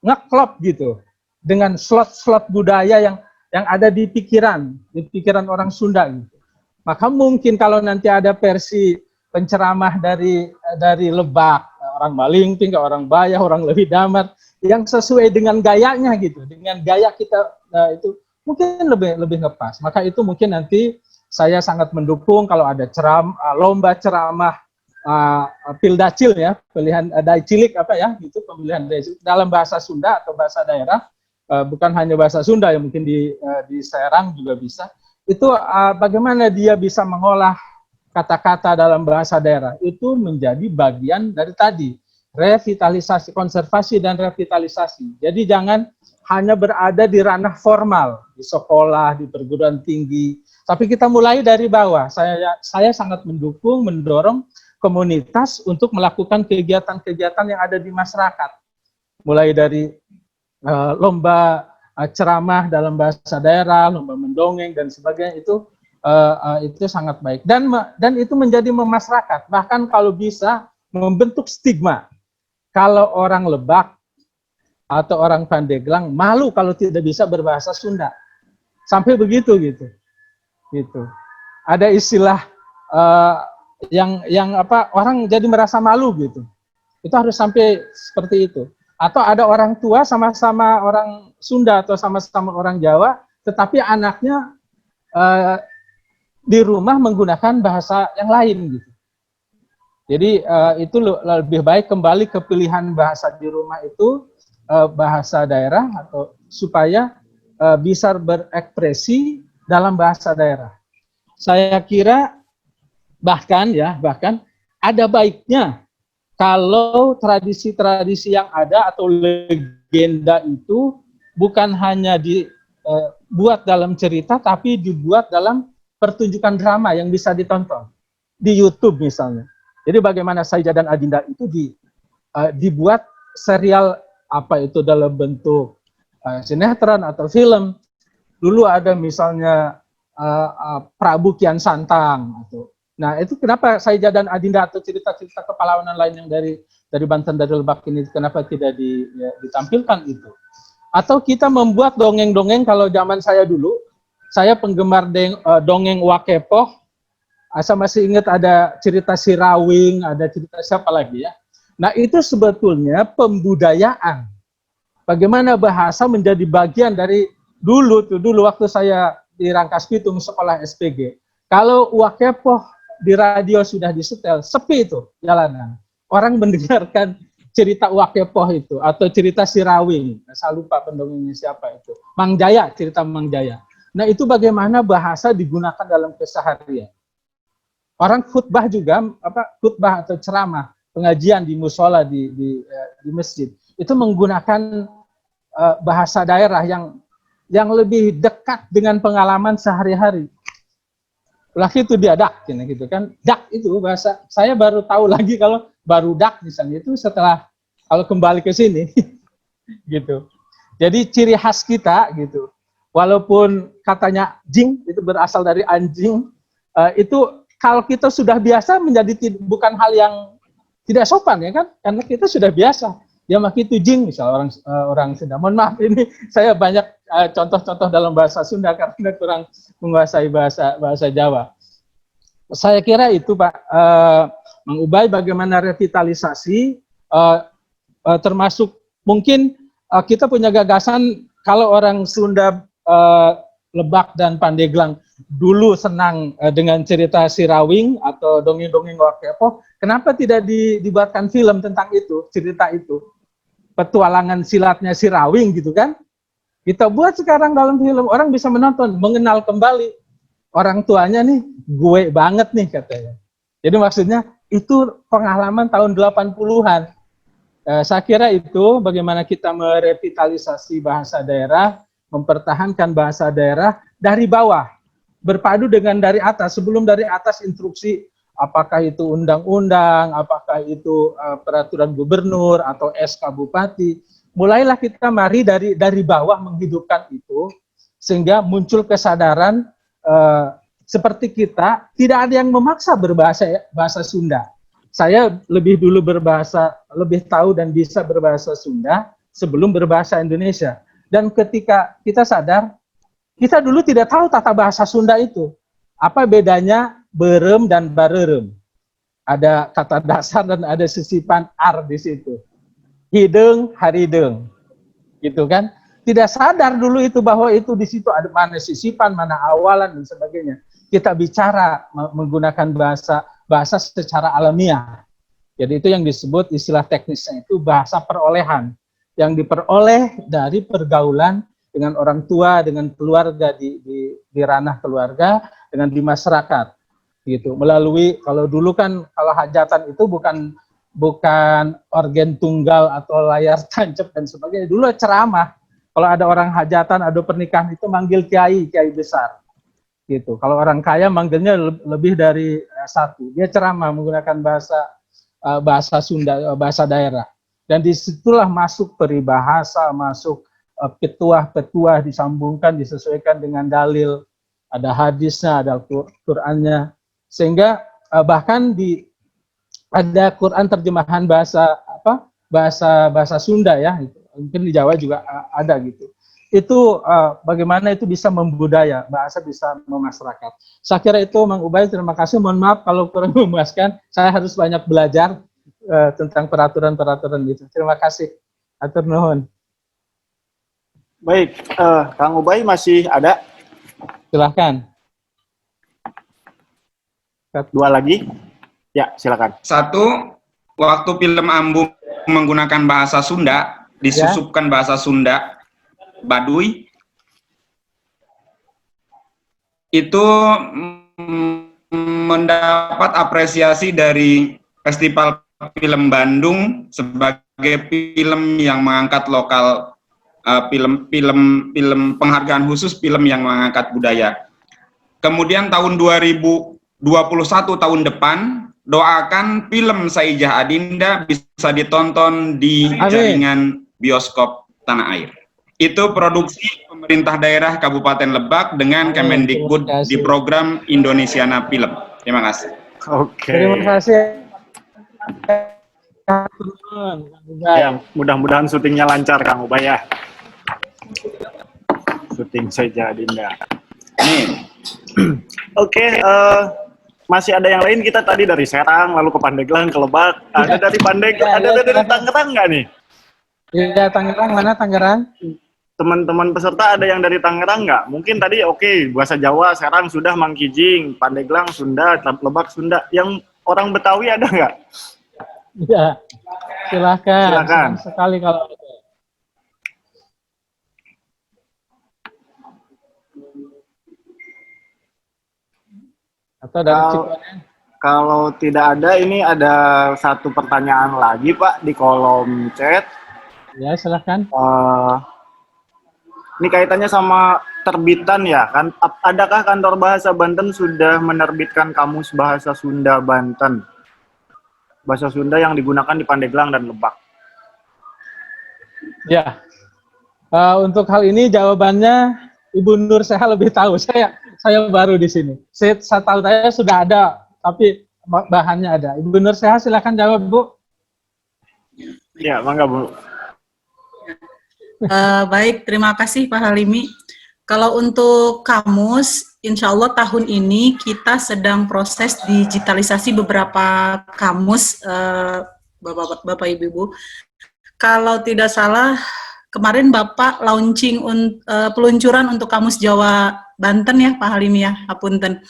ngeklop gitu dengan slot-slot budaya yang ada di pikiran orang Sunda gitu. Maka mungkin kalau nanti ada versi penceramah dari Lebak, orang Malingping, orang Bayah, orang Lewi Damar, yang sesuai dengan gayanya gitu, dengan gaya kita itu mungkin lebih ngepas. Maka itu mungkin nanti saya sangat mendukung kalau ada lomba ceramah Pildacil ya, pilihan dai cilik gitu, pemilihan dai cilik dalam bahasa Sunda atau bahasa daerah. Bukan hanya bahasa Sunda, ya mungkin di Serang juga bisa. Itu bagaimana dia bisa mengolah kata-kata dalam bahasa daerah itu menjadi bagian dari tadi revitalisasi, konservasi dan revitalisasi. Jadi jangan hanya berada di ranah formal, di sekolah, di perguruan tinggi, tapi kita mulai dari bawah. Saya sangat mendukung, mendorong komunitas untuk melakukan kegiatan-kegiatan yang ada di masyarakat. Mulai dari lomba ceramah dalam bahasa daerah, lomba mendongeng dan sebagainya, itu sangat baik. Dan itu menjadi memasyarakat. Bahkan kalau bisa membentuk stigma. Kalau orang Lebak atau orang Pandeglang malu kalau tidak bisa berbahasa Sunda. Sampai begitu gitu. Ada istilah yang orang jadi merasa malu gitu. Itu harus sampai seperti itu. Atau ada orang tua sama-sama orang Sunda atau sama-sama orang Jawa, tetapi anaknya di rumah menggunakan bahasa yang lain gitu. Jadi itu lebih baik kembali ke pilihan bahasa di rumah itu bahasa daerah atau supaya bisa berekspresi dalam bahasa daerah. Saya kira bahkan ada baiknya kalau tradisi-tradisi yang ada atau legenda itu bukan hanya dibuat dalam cerita, tapi dibuat dalam pertunjukan drama yang bisa ditonton di YouTube misalnya. Jadi bagaimana Saija dan Adinda itu dibuat serial dalam bentuk sinetron atau film. Dulu ada misalnya Prabu Kian Santang. Nah itu kenapa Saija dan Adinda atau cerita-cerita kepahlawanan lain yang dari Banten, dari Lebak ini kenapa tidak ditampilkan itu? Atau kita membuat dongeng-dongeng, kalau zaman saya dulu, saya penggemar dongeng Wakepoh. Saya masih ingat ada cerita Si Rawing, ada cerita siapa lagi ya. Nah itu sebetulnya pembudayaan. Bagaimana bahasa menjadi bagian dari dulu waktu saya di Rangkas Bitung sekolah SPG. Kalau Wakepoh di radio sudah disetel, sepi itu jalanan. Orang mendengarkan cerita Wakepoh itu atau cerita Si Rawing. Saya lupa pendongengnya siapa itu. Mang Jaya, cerita Mang Jaya. Nah itu bagaimana bahasa digunakan dalam keseharian. Orang khutbah juga, khutbah atau ceramah, pengajian di musola, di masjid, itu menggunakan bahasa daerah yang lebih dekat dengan pengalaman sehari-hari. Lagi itu dia dak, gitu kan. Dak itu bahasa, saya baru tahu lagi kalau baru dak misalnya, itu setelah kalau kembali ke sini, gitu. Jadi ciri khas kita, gitu. Walaupun katanya jing, itu berasal dari anjing, itu kalau kita sudah biasa menjadi bukan hal yang tidak sopan ya kan, karena kita sudah biasa. Ya maki itu jing, misal orang Sunda. Mohon maaf ini saya banyak contoh-contoh dalam bahasa Sunda karena kurang menguasai bahasa Jawa. Saya kira itu Pak Mang Ubay, bagaimana revitalisasi termasuk mungkin kita punya gagasan kalau orang Sunda Lebak dan Pandeglang dulu senang dengan cerita Si Rawing atau dongeng-dongeng Wakepoh, kenapa tidak dibuatkan film tentang itu, cerita itu, petualangan silatnya Si Rawing gitu kan? Kita buat sekarang dalam film, orang bisa menonton, mengenal kembali orang tuanya nih, gue banget nih katanya. Jadi maksudnya itu pengalaman tahun 80-an. Saya kira itu bagaimana kita merevitalisasi bahasa daerah, mempertahankan bahasa daerah dari bawah, berpadu dengan dari atas. Sebelum dari atas instruksi, apakah itu undang-undang, apakah itu peraturan gubernur atau SK bupati, mulailah kita mari dari bawah menghidupkan itu, sehingga muncul kesadaran seperti kita, tidak ada yang memaksa bahasa Sunda. Saya lebih dulu lebih tahu dan bisa berbahasa Sunda sebelum berbahasa Indonesia. Dan ketika kita sadar, kita dulu tidak tahu tata bahasa Sunda itu. Apa bedanya berem dan barerem? Ada kata dasar dan ada sisipan ar di situ. Hideng, harideng. Gitu kan? Tidak sadar dulu itu bahwa itu di situ ada mana sisipan, mana awalan dan sebagainya. Kita bicara menggunakan bahasa secara alamiah. Jadi itu yang disebut istilah teknisnya itu bahasa perolehan. Yang diperoleh dari pergaulan dengan orang tua, dengan keluarga di ranah keluarga, dengan di masyarakat. gitu. Melalui, kalau dulu kan kalau hajatan itu bukan organ tunggal atau layar tancap dan sebagainya. Dulu ceramah. Kalau ada orang hajatan, ada pernikahan itu manggil kiai besar. Gitu. Kalau orang kaya manggilnya lebih dari satu. Dia ceramah menggunakan bahasa Sunda, bahasa daerah. Dan disitulah masuk peribahasa, masuk petuah-petuah disambungkan, disesuaikan dengan dalil. Ada hadisnya, ada Qur'annya. Sehingga bahkan ada Quran terjemahan bahasa Sunda ya, mungkin di Jawa juga ada gitu. Itu bagaimana itu bisa membudaya, bahasa bisa memasyarakat. Saya kira itu Mang Ubay, terima kasih. Mohon maaf kalau kurang memuaskan, saya harus banyak belajar tentang peraturan-peraturan itu. Terima kasih. Atur nuhun. Baik, Kang Ubay masih ada? Silahkan. Dua lagi? Ya, silakan. Satu, waktu film Ambu menggunakan bahasa Sunda, disusupkan bahasa Sunda, Baduy, itu mendapat apresiasi dari Festival Film Bandung sebagai film yang mengangkat lokal, film penghargaan khusus film yang mengangkat budaya. Kemudian tahun 2021 tahun depan, doakan film Saijah Adinda bisa ditonton di jaringan bioskop tanah air. Itu produksi pemerintah daerah Kabupaten Lebak dengan Kemendikbud di program Indonesiana Film. Terima kasih. Oke. Terima kasih. Ya, mudah-mudahan syutingnya lancar Kang Ubay ya. Syuting Saijah Adinda. Oke, masih ada yang lain. Kita tadi dari Serang, lalu ke Pandeglang, ke Lebak. Ada dari Pandeglang, ada dari Tangerang nggak nih? Iya, Tangerang, mana Tangerang? Teman-teman peserta ada yang dari Tangerang nggak? Mungkin tadi oke, bahasa Jawa, Serang sudah, Mangkijing, Pandeglang Sunda, Lebak Sunda. Yang orang Betawi ada nggak? Iya, silakan. Silakan. Senang sekali kalau ada. Atau dari Cikoneng? Kalau tidak ada, ini ada satu pertanyaan lagi Pak di kolom chat. Ya, silakan. Ini kaitannya sama terbitan ya kan? Adakah kantor bahasa Banten sudah menerbitkan kamus bahasa Sunda Banten? Bahasa Sunda yang digunakan di Pandeglang dan Lebak. Ya, untuk hal ini jawabannya Ibu Nur Seha lebih tahu. Saya baru di sini. Saya tahu saya sudah ada, tapi bahannya ada. Ibu Nur Seha silakan jawab Bu. Ya, mangga Bu. Baik, terima kasih Pak Halimi. Kalau untuk kamus, insya Allah tahun ini kita sedang proses digitalisasi beberapa kamus, Bapak Ibu. Kalau tidak salah, kemarin Bapak launching peluncuran untuk kamus Jawa Banten ya Pak Halimi ya, Hapunten.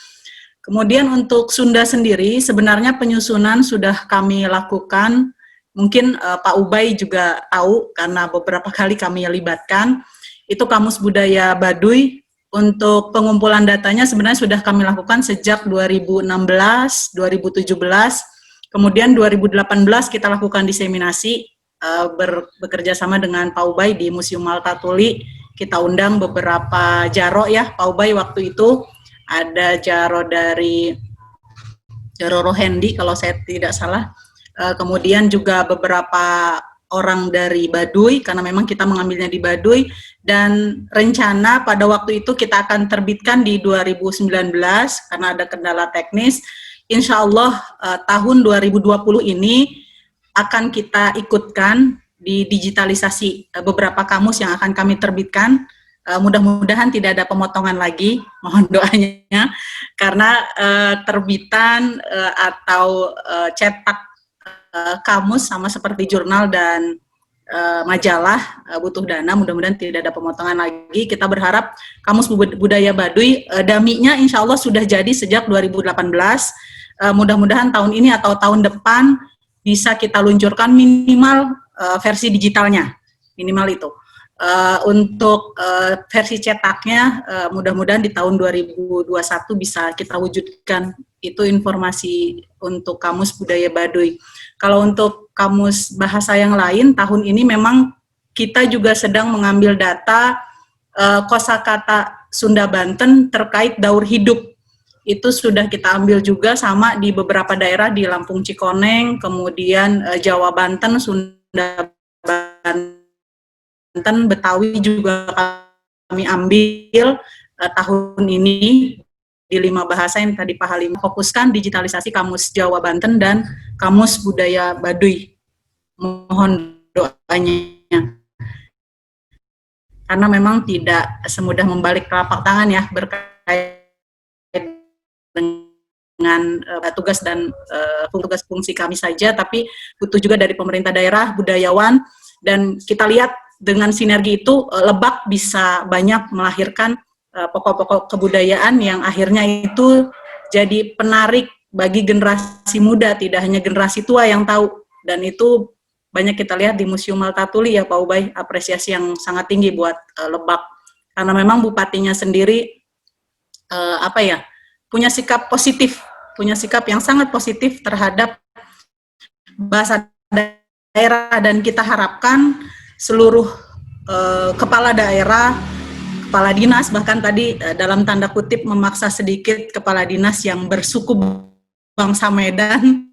Kemudian untuk Sunda sendiri, sebenarnya penyusunan sudah kami lakukan. Mungkin Pak Ubay juga tahu karena beberapa kali kami libatkan. Itu Kamus Budaya Baduy. Untuk pengumpulan datanya sebenarnya sudah kami lakukan sejak 2016, 2017, kemudian 2018 kita lakukan diseminasi bekerja sama dengan Pak Ubay di Museum Malta Tuli. Kita undang beberapa jaro ya Pak Ubay waktu itu. Ada jaro dari Jaro Rohendi kalau saya tidak salah. Kemudian juga beberapa orang dari Baduy, karena memang kita mengambilnya di Baduy, dan rencana pada waktu itu kita akan terbitkan di 2019, karena ada kendala teknis. Insya Allah tahun 2020 ini akan kita ikutkan di digitalisasi beberapa kamus yang akan kami terbitkan. Mudah-mudahan tidak ada pemotongan lagi, mohon doanya, karena terbitan atau cetak kamus sama seperti jurnal dan majalah butuh dana, mudah-mudahan tidak ada pemotongan lagi. Kita berharap Kamus Budaya Baduy, daminya insya Allah sudah jadi sejak 2018, mudah-mudahan tahun ini atau tahun depan bisa kita luncurkan minimal versi digitalnya, minimal itu. Untuk versi cetaknya mudah-mudahan di tahun 2021 bisa kita wujudkan Itu informasi untuk Kamus Budaya Baduy. Kalau untuk kamus bahasa yang lain, tahun ini memang kita juga sedang mengambil data kosakata Sunda Banten terkait daur hidup. Itu sudah kita ambil juga sama di beberapa daerah di Lampung Cikoneng, kemudian Jawa Banten, Sunda Banten, Betawi juga kami ambil tahun ini di 5 bahasa yang tadi Pak Halim fokuskan digitalisasi kamus Jawa Banten dan kamus budaya Baduy. Mohon doanya. Karena memang tidak semudah membalik telapak tangan ya berkait dengan tugas dan tugas fungsi kami saja, tapi butuh juga dari pemerintah daerah, budayawan, dan kita lihat dengan sinergi itu Lebak bisa banyak melahirkan pokok-pokok kebudayaan yang akhirnya itu jadi penarik bagi generasi muda, tidak hanya generasi tua yang tahu. Dan itu banyak kita lihat di Museum Maltatuli ya Pak Ubay, apresiasi yang sangat tinggi buat Lebak. Karena memang bupatinya sendiri punya sikap positif, punya sikap yang sangat positif terhadap bahasa daerah, dan kita harapkan seluruh kepala daerah, kepala dinas, bahkan tadi dalam tanda kutip memaksa sedikit kepala dinas yang bersuku bangsa Medan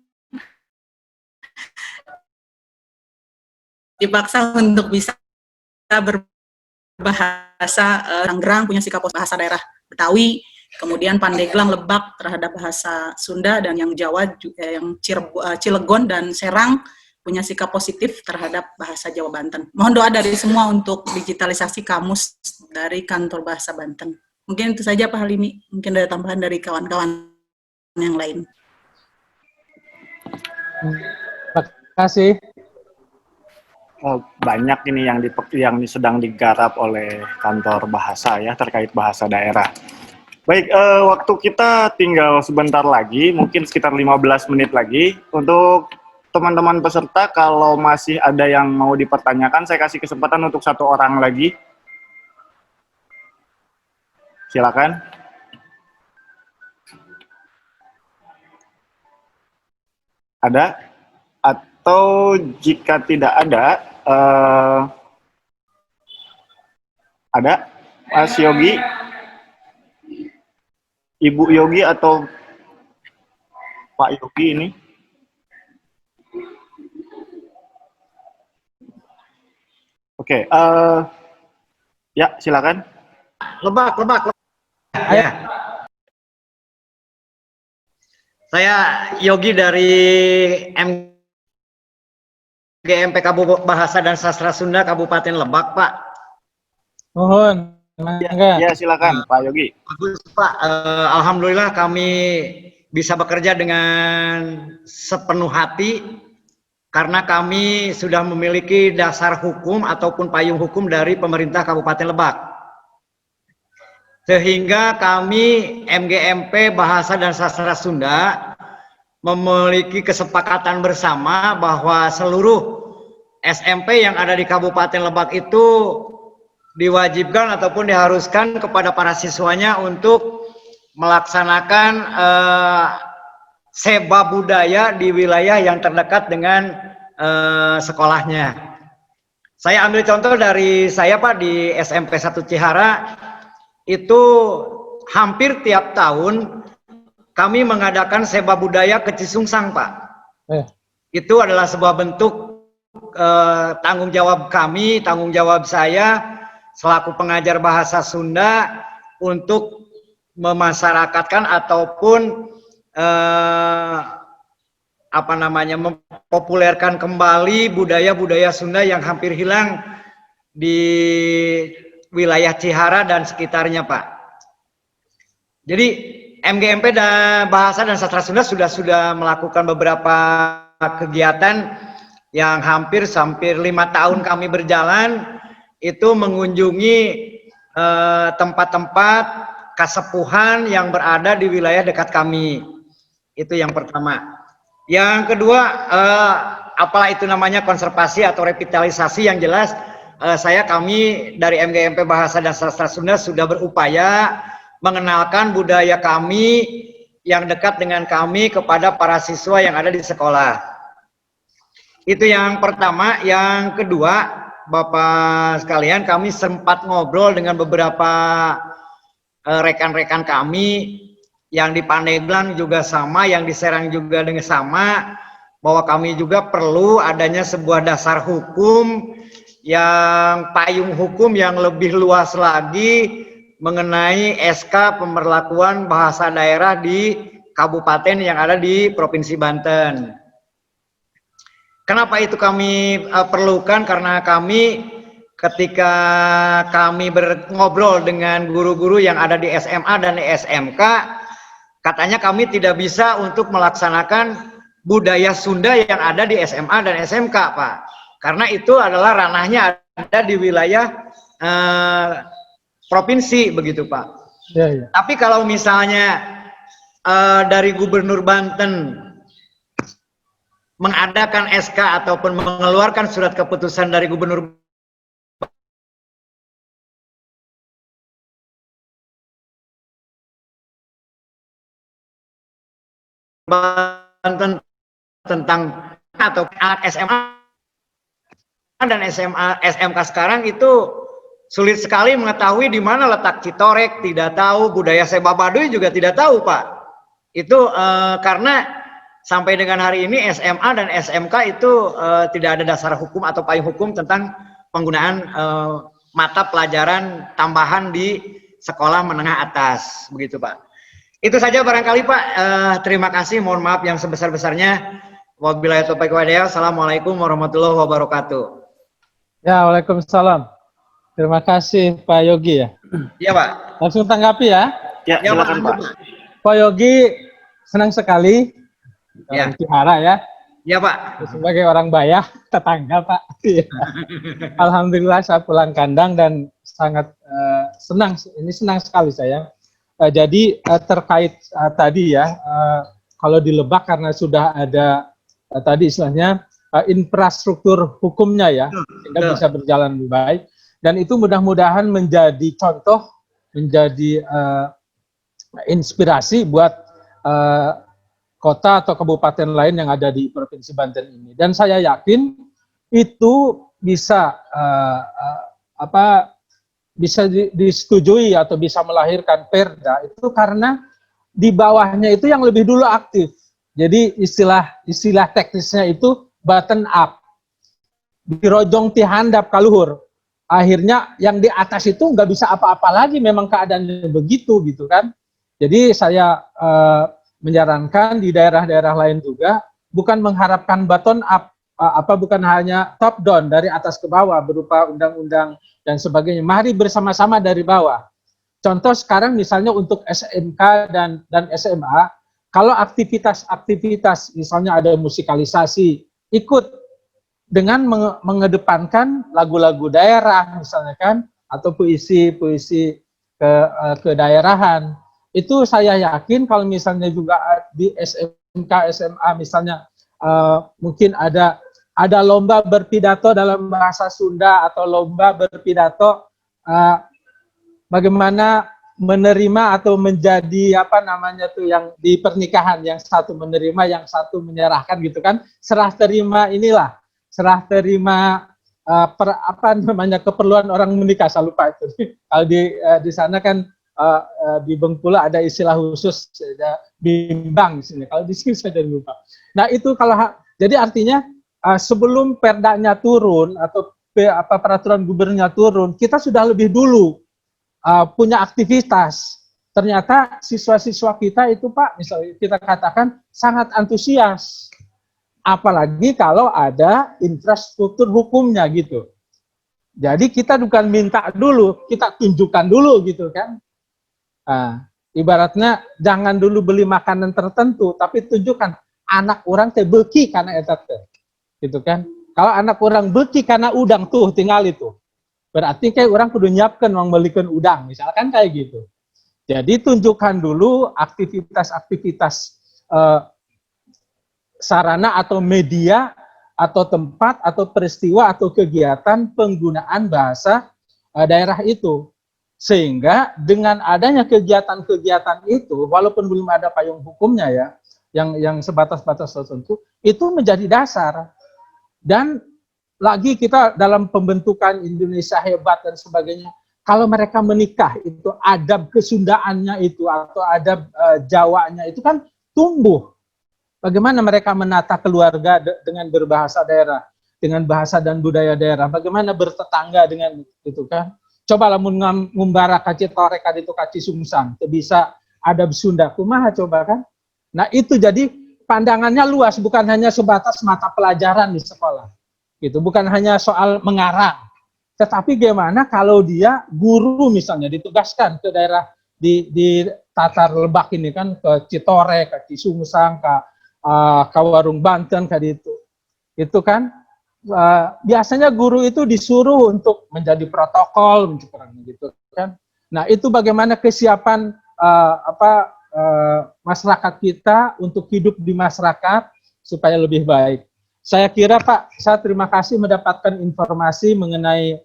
dipaksa untuk bisa berbahasa Tangerang, punya sikap bahasa daerah Betawi, kemudian Pandeglang, Lebak terhadap bahasa Sunda, dan yang Jawa, yang Cilegon dan Serang punya sikap positif terhadap bahasa Jawa Banten. Mohon doa dari semua untuk digitalisasi kamus dari Kantor Bahasa Banten. Mungkin itu saja Pak Halimi, mungkin ada tambahan dari kawan-kawan yang lain. Terima kasih. Banyak ini yang sedang digarap oleh Kantor Bahasa ya terkait bahasa daerah. Baik, waktu kita tinggal sebentar lagi, mungkin sekitar 15 menit lagi. Untuk teman-teman peserta, kalau masih ada yang mau dipertanyakan, saya kasih kesempatan untuk 1 orang lagi. Silakan. Ada? Atau jika tidak ada, ada Mas Yogi, Ibu Yogi atau Pak Yogi ini? Oke, ya silakan. Lebak. Ya. Saya Yogi dari MGMP Bahasa dan Sastra Sunda Kabupaten Lebak, Pak. Mohon. Ya silakan Pak Yogi. Bagus Pak, alhamdulillah kami bisa bekerja dengan sepenuh hati karena kami sudah memiliki dasar hukum ataupun payung hukum dari pemerintah Kabupaten Lebak. Sehingga kami MGMP Bahasa dan Sastra Sunda memiliki kesepakatan bersama bahwa seluruh SMP yang ada di Kabupaten Lebak itu diwajibkan ataupun diharuskan kepada para siswanya untuk melaksanakan seba budaya di wilayah yang terdekat dengan sekolahnya. Saya ambil contoh dari saya Pak di SMP 1 Cihara, itu hampir tiap tahun kami mengadakan seba budaya ke Cisungsang Pak. Itu adalah sebuah bentuk tanggung jawab kami, tanggung jawab saya selaku pengajar bahasa Sunda untuk memasyarakatkan ataupun mempopulerkan kembali budaya-budaya Sunda yang hampir hilang di wilayah Cihara dan sekitarnya Pak. Jadi MGMP dan Bahasa dan Sastra Sunda sudah melakukan beberapa kegiatan yang hampir 5 tahun kami berjalan, itu mengunjungi tempat-tempat kasepuhan yang berada di wilayah dekat kami. Itu yang pertama. Yang kedua, apalah itu namanya konservasi atau revitalisasi, yang jelas kami dari MGMP Bahasa dan Sastra Sunda sudah berupaya mengenalkan budaya kami yang dekat dengan kami kepada para siswa yang ada di sekolah. Itu yang pertama. Yang kedua, Bapak sekalian, kami sempat ngobrol dengan beberapa rekan-rekan kami yang di Pandeglang juga sama, yang di Serang juga dengan sama, bahwa kami juga perlu adanya sebuah dasar hukum, yang payung hukum yang lebih luas lagi mengenai SK pemberlakuan bahasa daerah di kabupaten yang ada di Provinsi Banten. Kenapa itu kami perlukan? Karena kami ketika kami ngobrol dengan guru-guru yang ada di SMA dan di SMK, katanya kami tidak bisa untuk melaksanakan budaya Sunda yang ada di SMA dan SMK, Pak. Karena itu adalah ranahnya ada di wilayah provinsi, begitu Pak. Ya, ya. Tapi kalau misalnya dari Gubernur Banten mengadakan SK ataupun mengeluarkan surat keputusan dari Gubernur Banten tentang atau anak SMA dan SMK sekarang itu sulit sekali mengetahui di mana letak Citorek, tidak tahu budaya Seba Baduy juga tidak tahu, Pak. Itu karena sampai dengan hari ini SMA dan SMK itu tidak ada dasar hukum atau payung hukum tentang penggunaan mata pelajaran tambahan di sekolah menengah atas, begitu Pak. Itu saja barangkali Pak. Terima kasih, mohon maaf yang sebesar-besarnya. Wabillahi taufiq wal hidayah. Assalamualaikum warahmatullahi wabarakatuh. Ya, waalaikumsalam. Terima kasih Pak Yogi ya. Iya Pak. Langsung tanggapi ya. Ya, silakan Pak. Pak Yogi senang sekali orang Cihara ya. Iya Pak. Sebagai orang Bayah, tetangga Pak. Alhamdulillah saya pulang kandang dan sangat senang. Ini senang sekali saya. Jadi terkait tadi ya, kalau di Lebak karena sudah ada tadi istilahnya infrastruktur hukumnya ya, sehingga bisa berjalan lebih baik. Dan itu mudah-mudahan menjadi contoh, menjadi inspirasi buat kota atau kabupaten lain yang ada di Provinsi Banten ini. Dan saya yakin itu bisa bisa disetujui atau bisa melahirkan perda itu karena di bawahnya itu yang lebih dulu aktif. Jadi istilah teknisnya itu button up, dirojong ti handap kaluhur. Akhirnya yang di atas itu nggak bisa apa-apa lagi, memang keadaannya begitu gitu kan. Jadi saya menyarankan di daerah-daerah lain juga bukan mengharapkan bottom up, bukan hanya top down dari atas ke bawah berupa undang-undang dan sebagainya. Mari bersama-sama dari bawah. Contoh sekarang misalnya untuk SMK dan SMA, kalau aktivitas misalnya ada musikalisasi, ikut dengan mengedepankan lagu-lagu daerah misalnya kan, atau puisi kedaerahan. Itu saya yakin kalau misalnya juga di SMK, SMA misalnya mungkin ada lomba berpidato dalam bahasa Sunda atau lomba berpidato bagaimana menerima atau menjadi yang di pernikahan, yang satu menerima, yang satu menyerahkan gitu kan, serah terima keperluan orang menikah, saya lupa itu. Kalau di sana kan di Bengkulu ada istilah khusus, bimbang di sini. Kalau di sini saya jadi lupa. Nah itu jadi artinya sebelum perdanya turun atau peraturan gubernurnya turun, kita sudah lebih dulu punya aktivitas. Ternyata siswa-siswa kita itu Pak, misalnya kita katakan sangat antusias. Apalagi kalau ada infrastruktur hukumnya gitu. Jadi kita bukan minta dulu, kita tunjukkan dulu gitu kan. Ibaratnya jangan dulu beli makanan tertentu, tapi tunjukkan anak orang teh beki karena etat gitu kan. Kalau anak orang beki karena udang tuh tinggal itu. Berarti kayak orang kudu nyiapkan uang belikan udang, misalkan kayak gitu. Jadi tunjukkan dulu aktivitas-aktivitas sarana atau media atau tempat atau peristiwa atau kegiatan penggunaan bahasa daerah itu. Sehingga dengan adanya kegiatan-kegiatan itu, walaupun belum ada payung hukumnya ya, yang sebatas-batas tertentu, itu menjadi dasar. Dan lagi kita dalam pembentukan Indonesia hebat dan sebagainya, kalau mereka menikah itu adab kesundaannya itu atau adab Jawanya itu kan tumbuh. Bagaimana mereka menata keluarga dengan berbahasa daerah, dengan bahasa dan budaya daerah, bagaimana bertetangga dengan itu kan. Coba lah ngumbara kaci torek itu kaci sungsang, bisa adab Sunda kumaha coba kan. Nah itu jadi pandangannya luas, bukan hanya sebatas mata pelajaran di sekolah. Gitu, bukan hanya soal mengarang. Tetapi gimana kalau dia guru misalnya ditugaskan ke daerah di Tatar Lebak ini kan, ke Citorek, ke Cisungsang, ke Warung Banten, ke itu kan biasanya guru itu disuruh untuk menjadi protokol, gitu kan. Nah itu bagaimana kesiapan masyarakat kita untuk hidup di masyarakat supaya lebih baik. Saya kira Pak, saya terima kasih mendapatkan informasi mengenai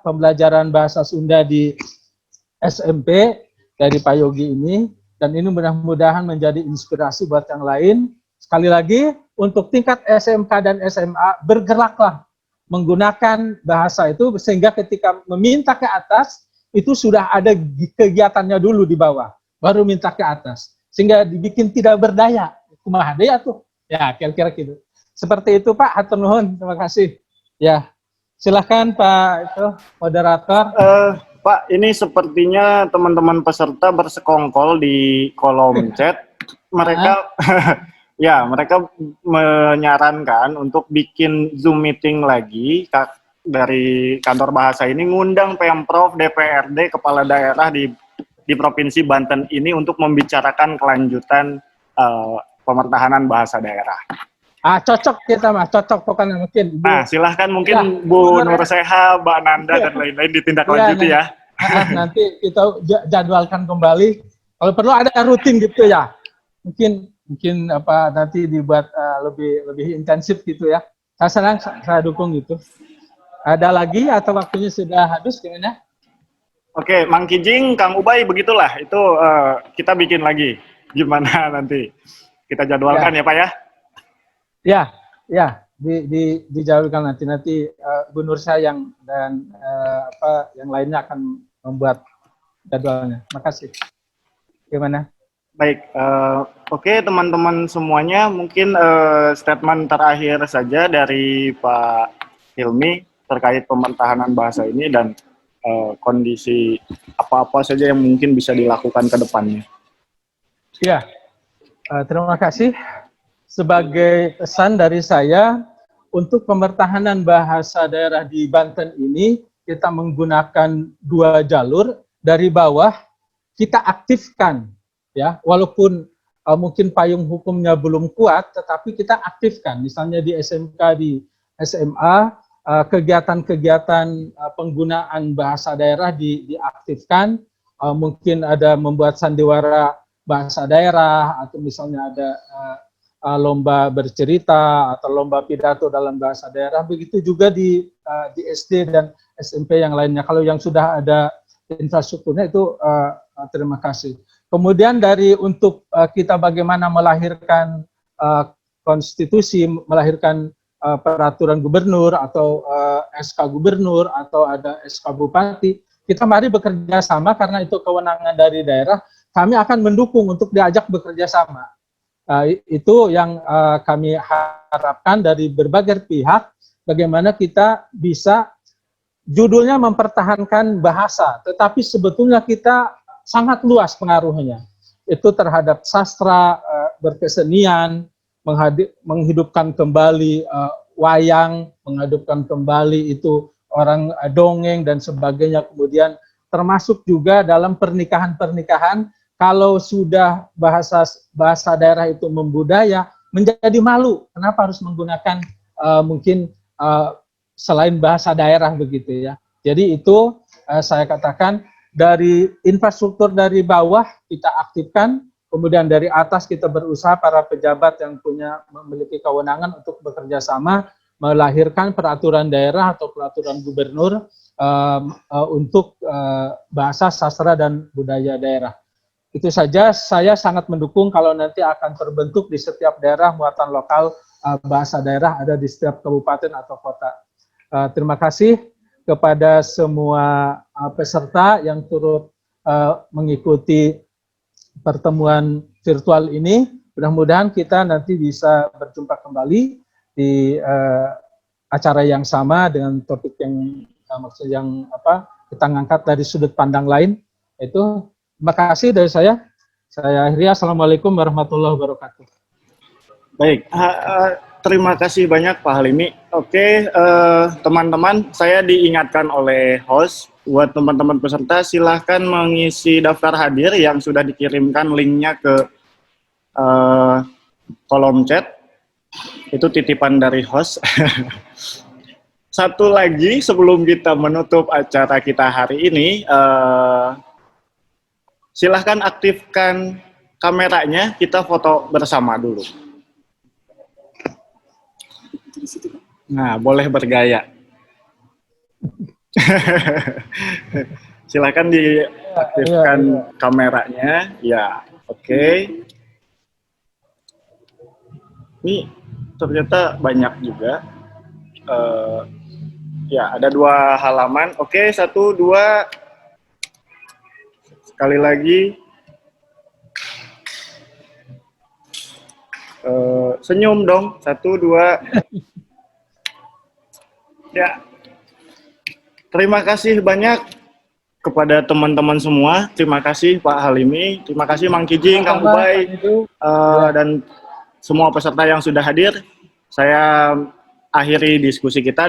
pembelajaran bahasa Sunda di SMP dari Pak Yogi ini, dan ini mudah-mudahan menjadi inspirasi buat yang lain. Sekali lagi, untuk tingkat SMK dan SMA, bergeraklah menggunakan bahasa itu, sehingga ketika meminta ke atas, itu sudah ada kegiatannya dulu di bawah, baru minta ke atas. Sehingga dibikin tidak berdaya. Kumaha daya tuh. Ya, kira-kira gitu. Seperti itu Pak, hatur nuhun, terima kasih. Ya, silahkan Pak itu moderator. Pak, ini sepertinya teman-teman peserta bersekongkol di kolom chat. Mereka ya, mereka menyarankan untuk bikin Zoom meeting lagi dari kantor bahasa ini, ngundang Pemprov, DPRD, kepala daerah di Provinsi Banten ini untuk membicarakan kelanjutan pemertahanan bahasa daerah. Cocok kita Mas, cocok pokoknya mungkin. Nah, silahkan mungkin Bu Nur Seha, Mbak Nanda, dan lain-lain ditindaklanjuti ya. Nanti kita jadwalkan kembali. Kalau perlu ada rutin gitu ya. Mungkin nanti dibuat lebih intensif gitu ya. Saya senang, saya dukung gitu. Ada lagi atau waktunya sudah habis gimana? Oke, Mang Kijing, Kang Ubay, begitulah. Itu kita bikin lagi. Gimana nanti? Kita jadwalkan ya Pak ya? Ya, dijadwalkan nanti Bu Nur Sayang dan yang lainnya akan membuat jadwalnya. Makasih. Gimana? Baik, oke teman-teman semuanya, mungkin statement terakhir saja dari Pak Hilmi terkait pemertahanan bahasa ini dan kondisi apa-apa saja yang mungkin bisa dilakukan ke depannya. Ya, terima kasih. Sebagai pesan dari saya, untuk pemertahanan bahasa daerah di Banten ini, kita menggunakan 2 jalur. Dari bawah, kita aktifkan, ya, walaupun mungkin payung hukumnya belum kuat, tetapi kita aktifkan. Misalnya di SMK, di SMA, kegiatan-kegiatan penggunaan bahasa daerah diaktifkan. Mungkin ada membuat sandiwara bahasa daerah, atau misalnya ada lomba bercerita atau lomba pidato dalam bahasa daerah. Begitu juga di SD dan SMP yang lainnya. Kalau yang sudah ada infrastrukturnya itu terima kasih. Kemudian untuk kita bagaimana melahirkan konstitusi, melahirkan peraturan gubernur atau SK gubernur atau ada SK bupati, kita mari bekerja sama karena itu kewenangan dari daerah. Kami akan mendukung untuk diajak bekerja sama. Itu yang kami harapkan dari berbagai pihak, bagaimana kita bisa judulnya mempertahankan bahasa, tetapi sebetulnya kita sangat luas pengaruhnya. Itu terhadap sastra, berkesenian, menghidupkan kembali wayang, menghidupkan kembali itu orang dongeng dan sebagainya, kemudian termasuk juga dalam pernikahan-pernikahan. Kalau sudah bahasa daerah itu membudaya, menjadi malu. Kenapa harus menggunakan mungkin selain bahasa daerah begitu ya. Jadi itu saya katakan dari infrastruktur dari bawah kita aktifkan, kemudian dari atas kita berusaha para pejabat yang memiliki kewenangan untuk bekerja sama melahirkan peraturan daerah atau peraturan gubernur untuk bahasa, sastra, dan budaya daerah. Itu saja, saya sangat mendukung kalau nanti akan terbentuk di setiap daerah muatan lokal bahasa daerah ada di setiap kabupaten atau kota. Terima kasih kepada semua peserta yang turut mengikuti pertemuan virtual ini. Mudah-mudahan kita nanti bisa berjumpa kembali di acara yang sama dengan topik yang kita ngangkat dari sudut pandang lain. Itu terima kasih dari saya. Saya akhiri. Assalamualaikum warahmatullahi wabarakatuh. Baik, terima kasih banyak Pak Halimi. Oke, teman-teman, saya diingatkan oleh host, buat teman-teman peserta silahkan mengisi daftar hadir yang sudah dikirimkan linknya ke kolom chat. Itu titipan dari host. Satu lagi sebelum kita menutup acara kita hari ini, silahkan aktifkan kameranya, kita foto bersama dulu. Nah, boleh bergaya. Silahkan diaktifkan kameranya. Ya, oke. Ini ternyata banyak juga. Ya, ada 2 halaman. Oke, 1, 2. Sekali lagi. Senyum dong. 1, 2. Ya. Terima kasih banyak kepada teman-teman semua. Terima kasih Pak Halimi. Terima kasih Mang Kijing, Kang Ubay, dan semua peserta yang sudah hadir. Saya akhiri diskusi kita.